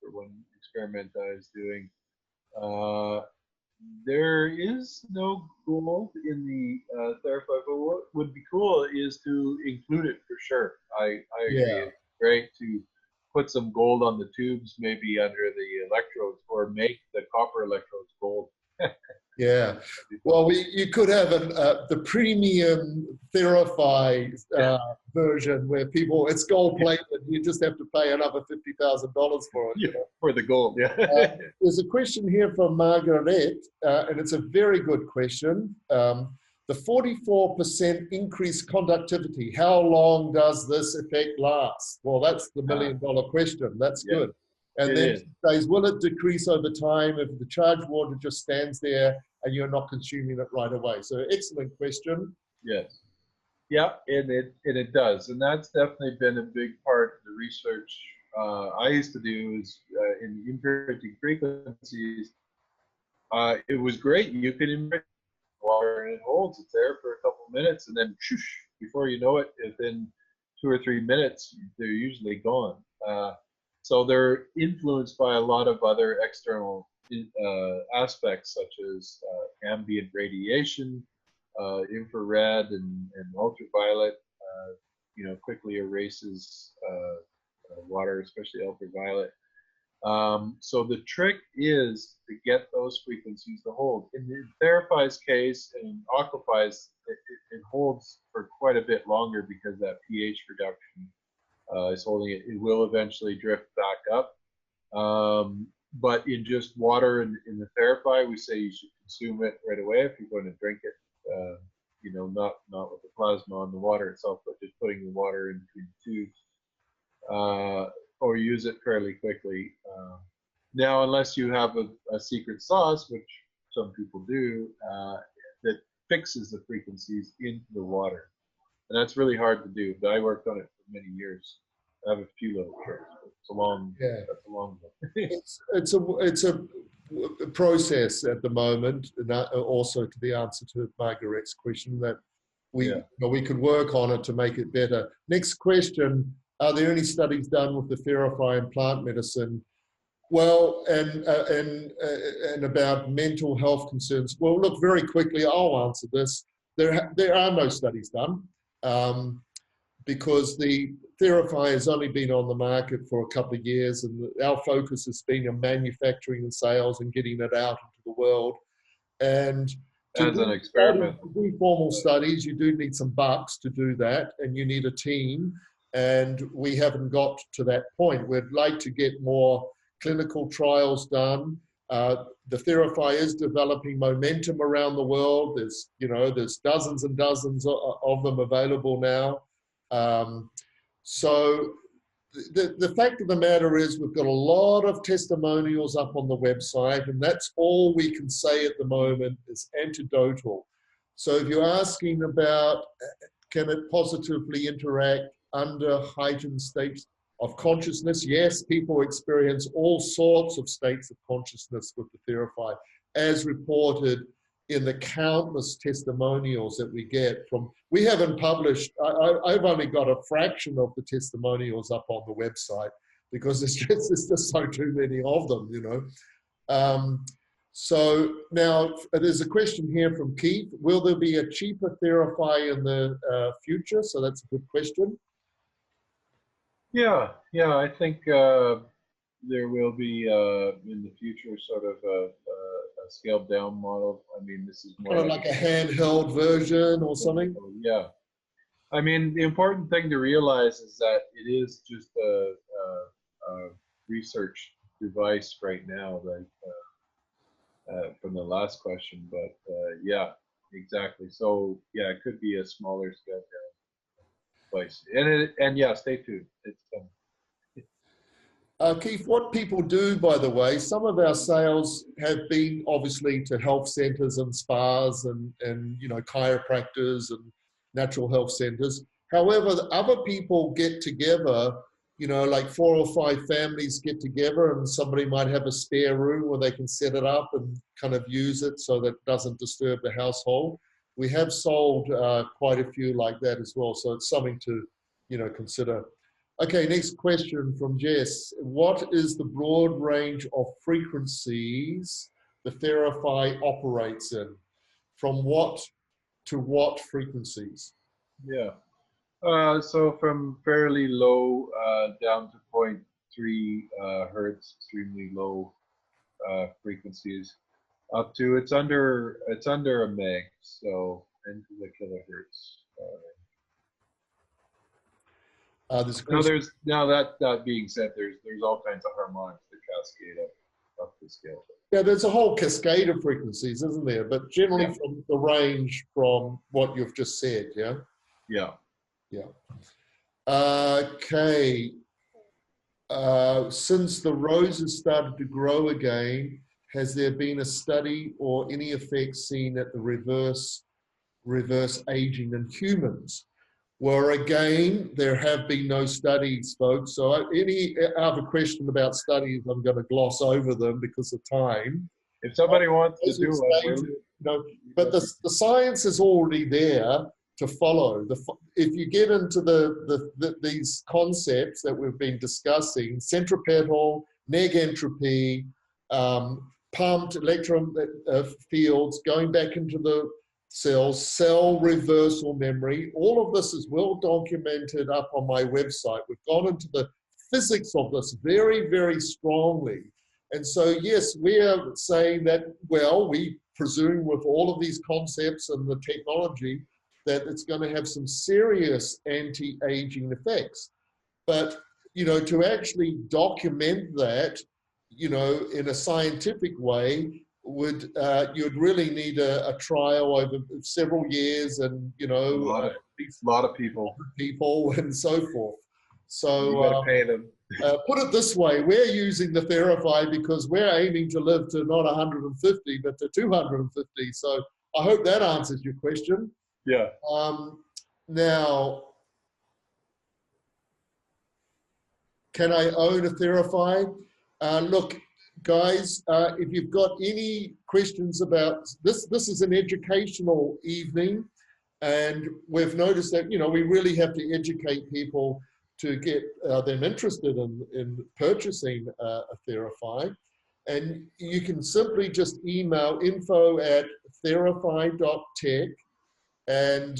S3: for one experiment I was doing. There is no gold in the Theraphi, but what would be cool is to include it for sure. I agree. It's great to put some gold on the tubes, maybe under the electrodes, or make the copper electrodes gold.
S1: Yeah. Well, you could have the premium Theraphi version where people, it's gold plated, you just have to pay another $50,000 for it.
S3: Yeah, for the gold, yeah.
S1: There's a question here from Margaret, and it's a very good question. the 44% increased conductivity, how long does this effect last? Well, that's the million-dollar question. That's good. And then it says, will it decrease over time if the charged water just stands there and you're not consuming it right away? So excellent question.
S3: Yes. Yeah, and it does. And that's definitely been a big part of the research I used to do is in imperative frequencies. It was great. You could immerse water and it holds. It's there for a couple of minutes, and then shoosh, before you know it, within 2 or 3 minutes, they're usually gone. So they're influenced by a lot of other external aspects, such as ambient radiation, infrared and ultraviolet. Quickly erases water, especially ultraviolet. So the trick is to get those frequencies to hold. In Theraphi's case, and Aquaphi's, it holds for quite a bit longer because that pH reduction is holding it. It will eventually drift back up. But in just water in the Theraphi, we say you should consume it right away if you're going to drink it. Not with the plasma on the water itself, but just putting the water in between the tubes. Or use it fairly quickly. Now, unless you have a secret sauce, which some people do, that fixes the frequencies into the water. And that's really hard to do, but I worked on it for many years. I have a few little tricks, but it's a long, that's a long one.
S1: It's a process at the moment, and also to the answer to Margaret's question that we could work on it to make it better. Next question. Are there any studies done with the Theraphi in plant medicine? Well, and about mental health concerns. Well, look, very quickly, I'll answer this. There are no studies done because the Theraphi has only been on the market for a couple of years, and our focus has been on manufacturing and sales and getting it out into the world. And
S3: as an experiment,
S1: to do formal studies, you do need some bucks to do that, and you need a team. And we haven't got to that point. We'd like to get more clinical trials done. The Theraphi is developing momentum around the world. There's dozens and dozens of them available now. So the fact of the matter is we've got a lot of testimonials up on the website, and that's all we can say at the moment is anecdotal. So if you're asking about can it positively interact under heightened states of consciousness, yes, people experience all sorts of states of consciousness with the Theraphi, as reported in the countless testimonials that we get from. We haven't published, I've only got a fraction of the testimonials up on the website because there's just so too many of them, So now there's a question here from Keith. Will there be a cheaper Theraphi in the future? So that's a good question.
S3: Yeah, I think there will be in the future sort of a scaled down model. I mean, this is more
S1: like a handheld version or something.
S3: Yeah, I mean, the important thing to realize is that it is just a research device right now, from the last question. But yeah, exactly. So yeah, it could be a smaller scaled down device. And yeah, stay tuned. It's
S1: Keith, what people do, by the way, some of our sales have been obviously to health centers and spas and chiropractors and natural health centers. However, other people get together, like 4 or 5 families get together, and somebody might have a spare room where they can set it up and kind of use it so that it doesn't disturb the household. We have sold quite a few like that as well. So it's something to, consider. Okay, next question from Jess. What is the broad range of frequencies the Theraphi operates in? From what to what frequencies?
S3: Yeah. So from fairly low down to 0.3 hertz, extremely low frequencies, up to it's under a meg, so into the kilohertz. Now that being said, there's all kinds of harmonics that cascade up. up the scale.
S1: Yeah, there's a whole cascade of frequencies, isn't there? But generally
S3: Yeah.
S1: from the range from what you've just said, yeah?
S3: Yeah.
S1: Yeah. Okay. Since the roses started to grow again, has there been a study or any effects seen at the reverse aging in humans? Well, again, there have been no studies, folks. So any other question about studies, I'm going to gloss over them because of time.
S3: If somebody wants to do
S1: Stages,
S3: one,
S1: you know, but the science is already there to follow. If you get into these concepts that we've been discussing, centripetal, neg entropy, pumped electron fields going back into the cells, cell reversal memory, all of this is well documented up on my website. We've gone into the physics of this very, very strongly. And so, yes, we are saying that, well, we presume with all of these concepts and the technology that it's going to have some serious anti-aging effects. But, you know, to actually document that, you know, in a scientific way, would you'd really need a trial over several years and, you know,
S3: a lot of people
S1: and so forth. So
S3: you gotta pay them.
S1: put it this way, we're using the Theraphi because we're aiming to live to not 150, but to 250. So I hope that answers your question.
S3: Yeah.
S1: Now, can I own a Theraphi? Look, guys, if you've got any questions about this, this is an educational evening, and we've noticed that, you know, we really have to educate people to get them interested in purchasing a Theraphi. And you can simply just email info@theraphi.tech, and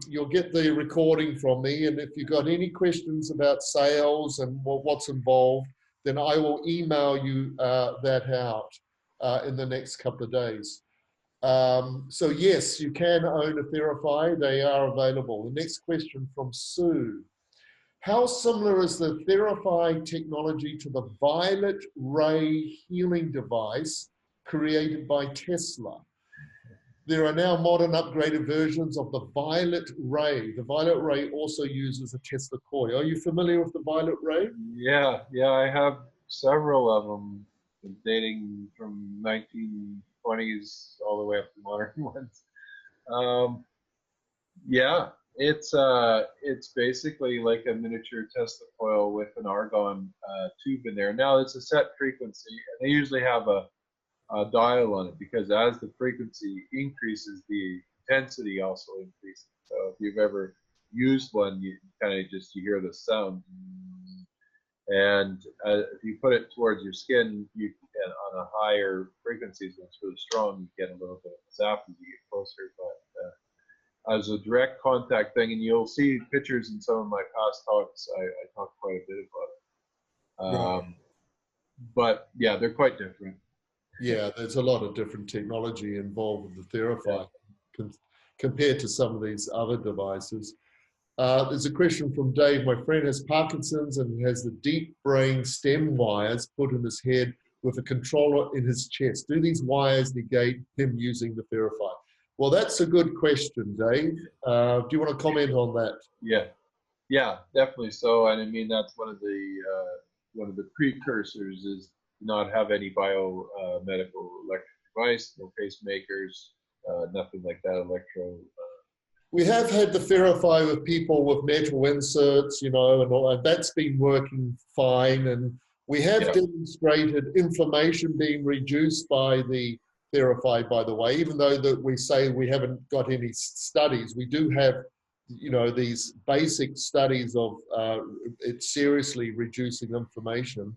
S1: you'll get the recording from me. And if you've got any questions about sales and what's involved, then I will email you that out in the next couple of days. So yes, you can own a Theraphi. They are available. The next question from Sue. How similar is the Theraphi technology to the violet ray healing device created by Tesla? There are now modern upgraded versions of the violet ray. The violet ray also uses a Tesla coil. Are you familiar with the violet ray?
S3: Yeah, I have several of them dating from 1920s all the way up to modern ones. Yeah, it's basically like a miniature Tesla coil with an argon tube in there. Now it's a set frequency, and they usually have a dial on it because as the frequency increases, the intensity also increases. So if you've ever used one, you kind of just you hear the sound, and if you put it towards your skin, you can on a higher frequencies when it's really strong, you get a little bit of a zap as you get closer. But as a direct contact thing, and you'll see pictures in some of my past talks, I talk quite a bit about it. But yeah, they're quite different.
S1: Yeah, there's a lot of different technology involved with the Theraphi compared to some of these other devices. There's a question from Dave. My friend has Parkinson's and has the deep brain stem wires put in his head with a controller in his chest. Do these wires negate him using the Theraphi? Well, that's a good question, Dave. Do you want to comment on that?
S3: Yeah, definitely so. And I mean, that's one of the precursors is not have any biomedical electric device, no pacemakers, nothing like that.
S1: We have had the Theraphi with people with metal inserts, you know, and all, and that's been working fine. And we have demonstrated inflammation being reduced by the Theraphi, by the way, even though that we say we haven't got any studies. We do have, you know, these basic studies of it seriously reducing inflammation.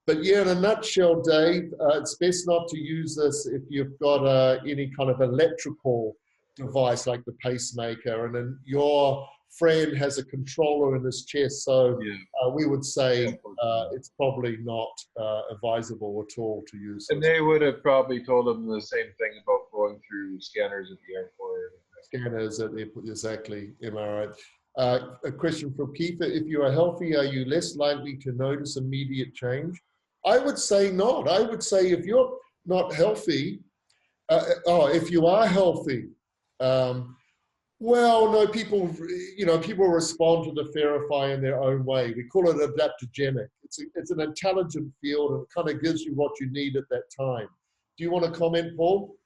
S1: But yeah, in a nutshell, Dave, it's best not to use this if you've got any kind of electrical device like the pacemaker, and then your friend has a controller in his chest. So we would say it's probably not advisable at all to use.
S3: And they would have probably told them the same thing about going through scanners at the airport.
S1: Scanners at the airport, exactly. Am I right? A question from Keith. If you are healthy, are you less likely to notice immediate change? I would say not. I would say if you're not healthy, if you are healthy, well, no, people, people respond to the Theraphi in their own way. We call it adaptogenic. It's an intelligent field, and it kind of gives you what you need at that time. Do you want to comment, Paul?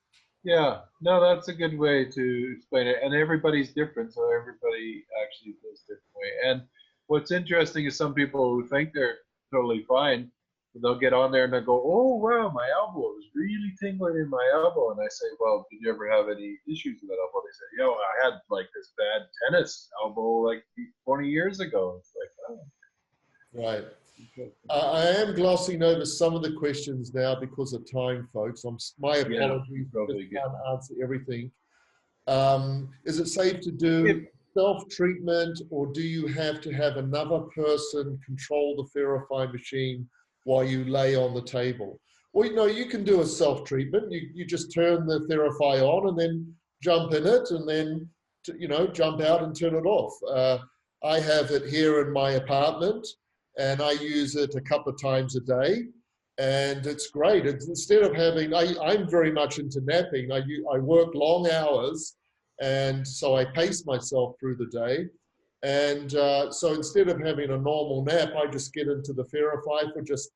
S3: Yeah, no, that's a good way to explain it. And everybody's different, so everybody actually feels a different way. And what's interesting is some people who think they're totally fine, they'll get on there and they'll go, oh, wow, my elbow is really tingling in my elbow. And I say, well, did you ever have any issues with that elbow? They say, yo, I had like this bad tennis elbow like 20 years ago. It's like, oh.
S1: Right. I am glossing over some of the questions now because of time, folks. My apologies.
S3: Probably
S1: I can't answer everything. Is it safe to do self-treatment, or do you have to have another person control the Theraphi machine while you lay on the table? Well, you can do a self-treatment. You just turn the Theraphi on and then jump in it, and then jump out and turn it off. I have it here in my apartment, and I use it a couple of times a day, and it's great. Instead of having, I'm very much into napping. I work long hours, and so I pace myself through the day. And so instead of having a normal nap, I just get into the Theraphi for just,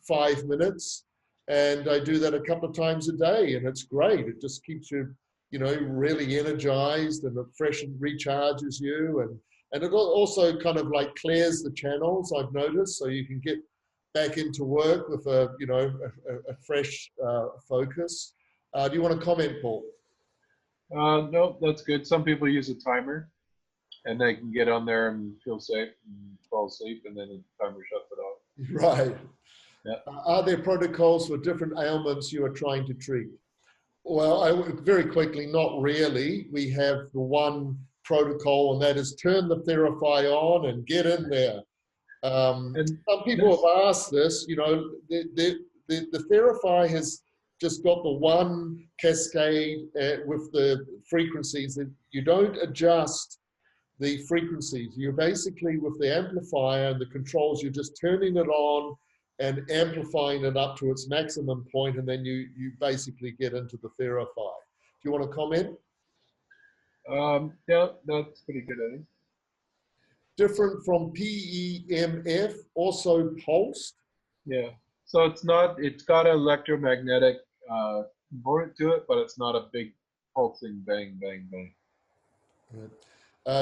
S1: 5 minutes. And I do that a couple of times a day, and it's great. It just keeps you, really energized, and it fresh and recharges you. And it also kind of like clears the channels, I've noticed, so you can get back into work with a fresh focus. Do you want to comment, Paul?
S3: No, that's good. Some people use a timer, and they can get on there and feel safe and fall asleep, and then the timer shuts it off.
S1: Right.
S3: Yeah.
S1: Are there protocols for different ailments you are trying to treat? Well, very quickly, not really. We have the one protocol, and that is turn the Theraphi on and get in there. Some people have asked this, the Theraphi has just got the one cascade with the frequencies. That you don't adjust the frequencies. You're basically, with the amplifier and the controls, you're just turning it on and amplifying it up to its maximum point, and then you basically get into the Theraphi. Do you want to comment?
S3: Yeah, that's pretty good, I think.
S1: Different from PEMF, also pulsed.
S3: Yeah, so it's got an electromagnetic component to it, but it's not a big pulsing bang, bang, bang.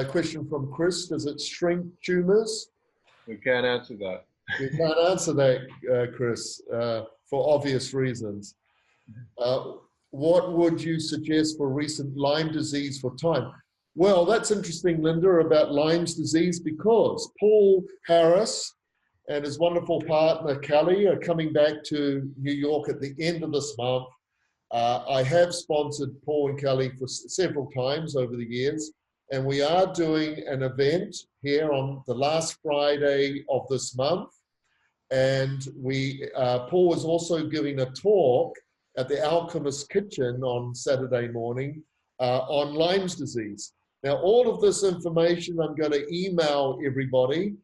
S1: Question from Chris, does it shrink tumors?
S3: We can't answer that.
S1: We can't answer that, Chris, for obvious reasons. What would you suggest for recent Lyme disease for time? Well, that's interesting, Linda, about Lyme's disease, because Paul Harris and his wonderful partner, Kelly, are coming back to New York at the end of this month. I have sponsored Paul and Kelly for several times over the years, and we are doing an event here on the last Friday of this month. And Paul is also giving a talk at the Alchemist Kitchen on Saturday morning on Lyme's disease. Now, all of this information I'm going to email everybody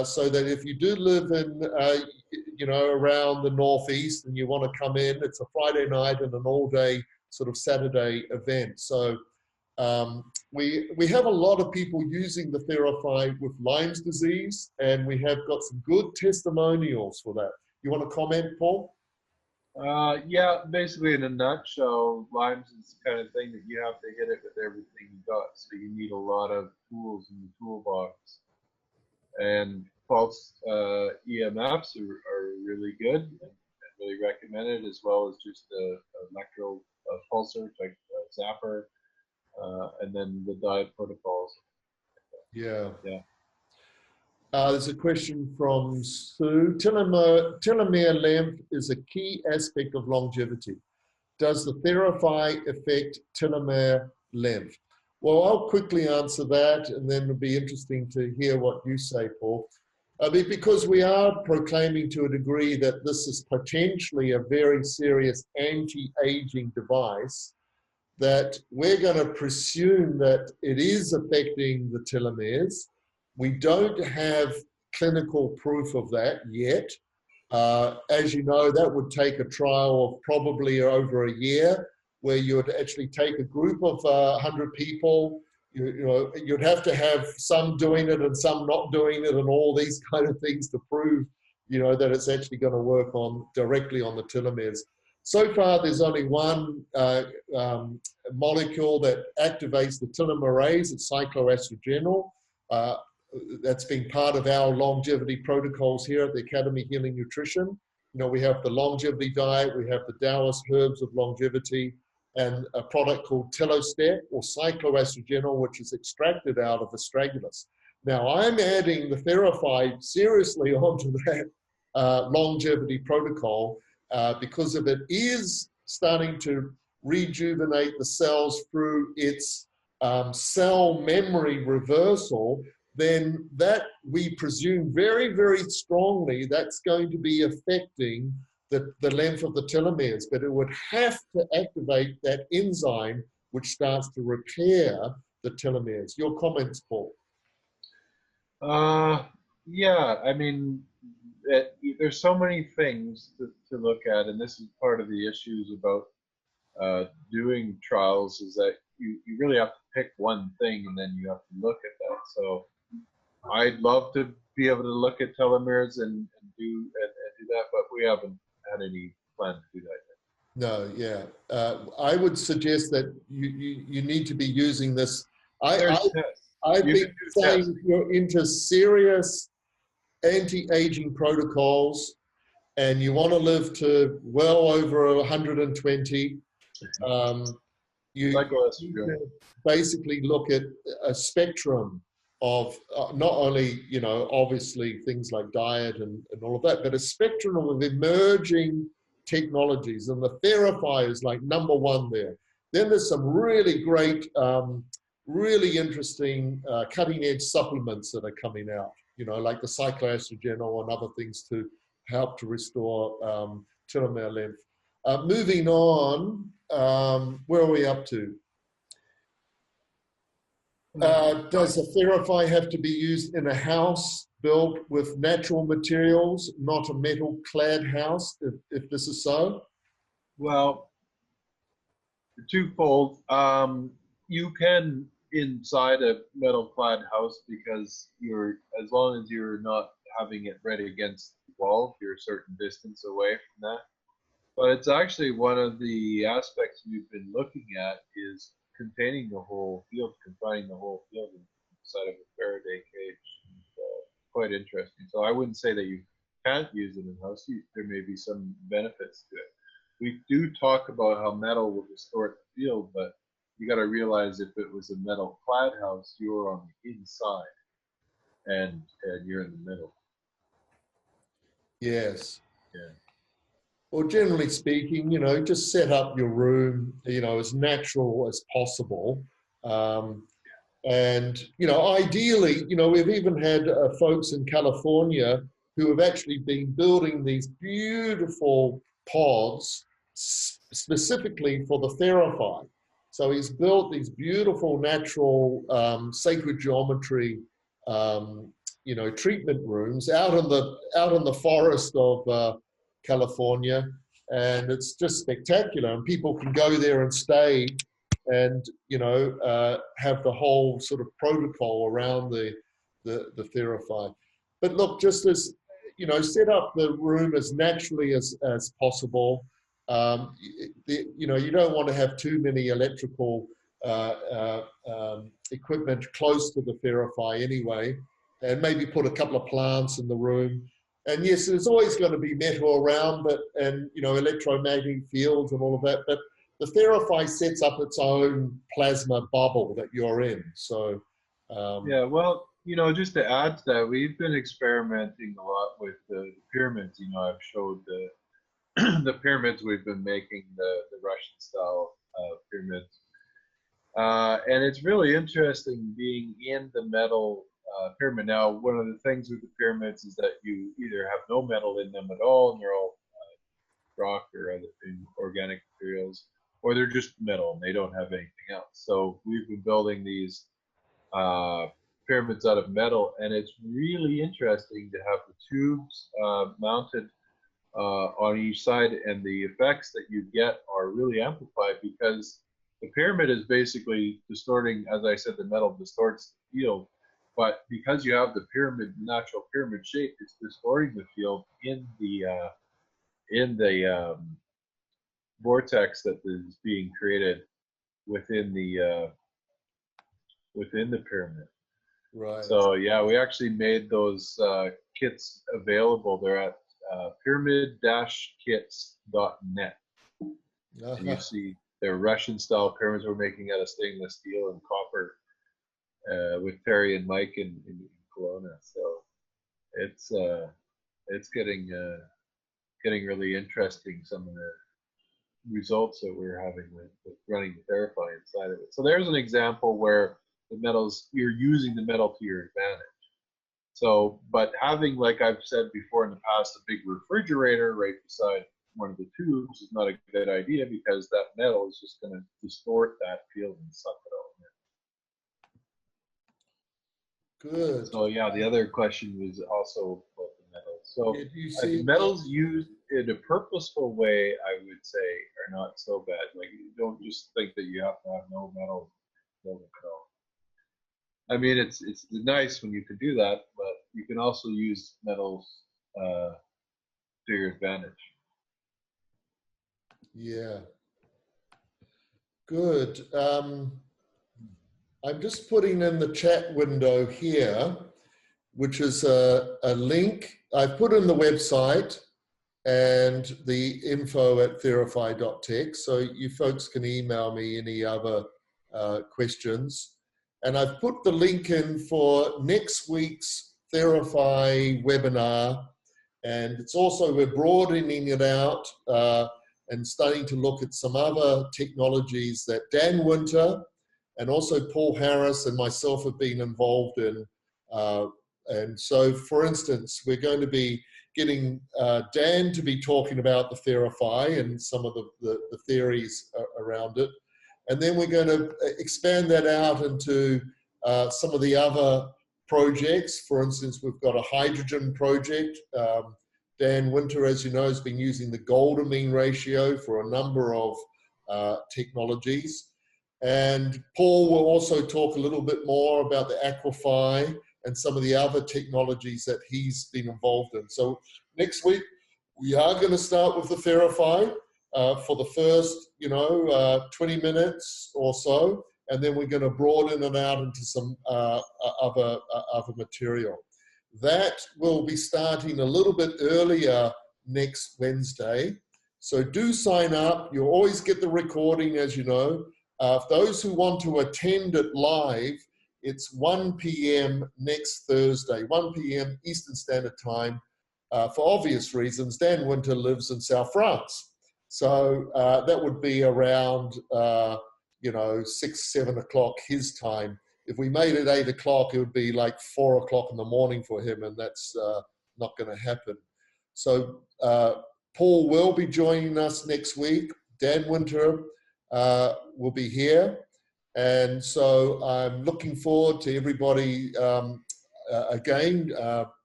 S1: so that if you do live in, around the Northeast and you want to come in, it's a Friday night and an all-day sort of Saturday event. So we have a lot of people using the Theraphi with Lyme's disease, and we have got some good testimonials for that. You want to comment, Paul?
S3: Yeah, basically in a nutshell, Lyme's is the kind of thing that you have to hit it with everything you got. So you need a lot of tools in the toolbox. And pulse EMFs are really good and really recommended, as well as just a electro pulsar like Zapper, and then the diet protocols.
S1: Yeah.
S3: Yeah.
S1: There's a question from Sue. Telomere length is a key aspect of longevity. Does the Theraphi affect telomere length? Well, I'll quickly answer that, and then it'll be interesting to hear what you say, Paul. Because we are proclaiming to a degree that this is potentially a very serious anti-aging device, that we're going to presume that it is affecting the telomeres. We don't have clinical proof of that yet, As you know, that would take a trial of probably over a year, where you would actually take a group of 100 people. You know, you'd have to have some doing it and some not doing it, and all these kind of things to prove, you know, that it's actually going to work on directly on the telomeres. So far, there's only one molecule that activates the telomerase. It's cycloestrogenol. That's been part of our longevity protocols here at the Academy Healing Nutrition. You know, we have the longevity diet, we have the Taoist herbs of longevity, and a product called Telostep or cycloestrogenol, which is extracted out of astragalus. Now, I'm adding the Theraphi seriously onto that longevity protocol because if it is starting to rejuvenate the cells through its cell memory reversal, then that we presume very, very strongly that's going to be affecting the length of the telomeres, but it would have to activate that enzyme which starts to repair the telomeres. Your comments, Paul?
S3: Yeah, I mean, there's so many things to look at, and this is part of the issues about doing trials, is that you really have to pick one thing and then you have to look at that. So I'd love to be able to look at telomeres and do that, but we haven't had any plan to do that yet.
S1: No, yeah. I would suggest that you need to be using this. I've been saying if you're into serious anti-aging protocols and you want to live to well over 120, you basically look at a spectrum of not only, you know, obviously things like diet and all of that, but a spectrum of emerging technologies, and the Theraphi is like #1 there. Then there's some really great, really interesting cutting edge supplements that are coming out, you know, like the cycloestrogenol and other things to help to restore telomere length. Moving on, where are we up to? Does a Theraphi have to be used in a house built with natural materials, not a metal clad house, if this is so?
S3: Well, twofold. You can inside a metal clad house, because as long as you're not having it right against the wall, you're a certain distance away from that. But it's actually one of the aspects we've been looking at is containing the whole field, confining the whole field inside of a Faraday cage. Quite interesting. So I wouldn't say that you can't use it in house. There may be some benefits to it. We do talk about how metal will distort the field, but you got to realize if it was a metal clad house, you're on the inside and you're in the middle.
S1: Yes.
S3: Yeah.
S1: Well, generally speaking, you know, just set up your room, you know, as natural as possible. And, you know, ideally, you know, we've even had folks in California who have actually been building these beautiful pods specifically for the Theraphi. So he's built these beautiful natural sacred geometry, you know, treatment rooms out in the forest of California, and it's just spectacular. And people can go there and stay, and you know, have the whole sort of protocol around the Theraphi. But look, just as you know, set up the room as naturally as possible. You know, you don't want to have too many electrical equipment close to the Theraphi anyway, and maybe put a couple of plants in the room. And yes, there's always going to be metal around, and you know, electromagnetic fields and all of that. But the Theraphi sets up its own plasma bubble that you're in. So
S3: yeah, well, you know, just to add to that, we've been experimenting a lot with the pyramids. You know, I've showed the pyramids we've been making, the Russian style pyramids. And it's really interesting being in the metal pyramid. Now, one of the things with the pyramids is that you either have no metal in them at all, and they're all rock or other organic materials, or they're just metal and they don't have anything else. So we've been building these pyramids out of metal, and it's really interesting to have the tubes mounted on each side, and the effects that you get are really amplified because the pyramid is basically distorting. As I said, the metal distorts the field, but because you have the pyramid, natural pyramid shape, it's distorting the field in the vortex that is being created within the pyramid.
S1: Right.
S3: So yeah, we actually made those kits available. They're at pyramid-kits.net. And you see they're Russian-style pyramids we're making out of stainless steel and copper with Terry and Mike in Kelowna. So it's getting really interesting, some of the results that we're having with running the Theraphi inside of it. So there's an example where the metals, you're using the metal to your advantage. So, but having, like I've said before in the past, a big refrigerator right beside one of the tubes is not a good idea because that metal is just going to distort that field and suck it out.
S1: Good.
S3: So yeah, the other question was also about the metals. So
S1: Yeah,
S3: metals used in a purposeful way, I would say, are not so bad. Like, you don't just think that you have to have no metal. I mean, it's nice when you can do that, but you can also use metals to your advantage.
S1: Yeah. Good. I'm just putting in the chat window here, which is a link. I've put in the website and the info at theraphi.tech, so you folks can email me any other questions. And I've put the link in for next week's Theraphi webinar, and it's also, we're broadening it out and starting to look at some other technologies that Dan Winter and also Paul Harris and myself have been involved in. And so, for instance, we're going to be getting Dan to be talking about the Theraphi and some of the theories around it. And then we're going to expand that out into some of the other projects. For instance, we've got a hydrogen project. Dan Winter, as you know, has been using the golden mean ratio for a number of technologies. And Paul will also talk a little bit more about the Aquaphi and some of the other technologies that he's been involved in. So next week, we are going to start with the Theraphi for the first, 20 minutes or so, and then we're going to broaden it out into some other material. That will be starting a little bit earlier next Wednesday. So do sign up. You'll always get the recording, as you know. Those who want to attend it live, it's 1 p.m. next Thursday, 1 p.m. Eastern Standard Time. For obvious reasons, Dan Winter lives in South France. So that would be around, 6, 7 o'clock his time. If we made it 8 o'clock, it would be like 4 o'clock in the morning for him, and that's not going to happen. So Paul will be joining us next week. Dan Winter will be here. And so I'm looking forward to everybody again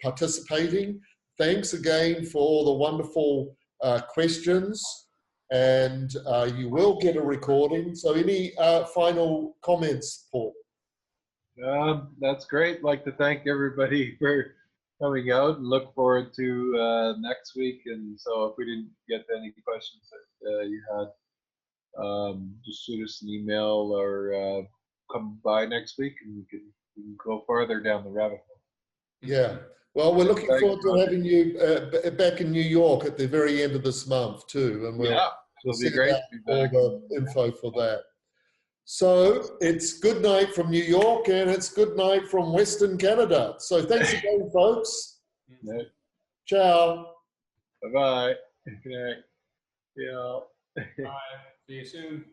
S1: participating. Thanks again for all the wonderful questions, and you will get a recording. So any final comments, Paul?
S3: That's great. I'd like to thank everybody for coming out and look forward to next week. And so if we didn't get to any questions that you had, just shoot us an email or come by next week and we can go farther down the rabbit hole.
S1: Yeah. Well, we're looking forward to having you back in New York at the very end of this month too. And we'll be great to be back. All the info for that. So it's good night from New York and it's good night from Western Canada. So thanks again, folks.
S3: Yeah.
S1: Ciao.
S3: Bye-bye. Good night. Yeah.
S2: Bye. See you soon.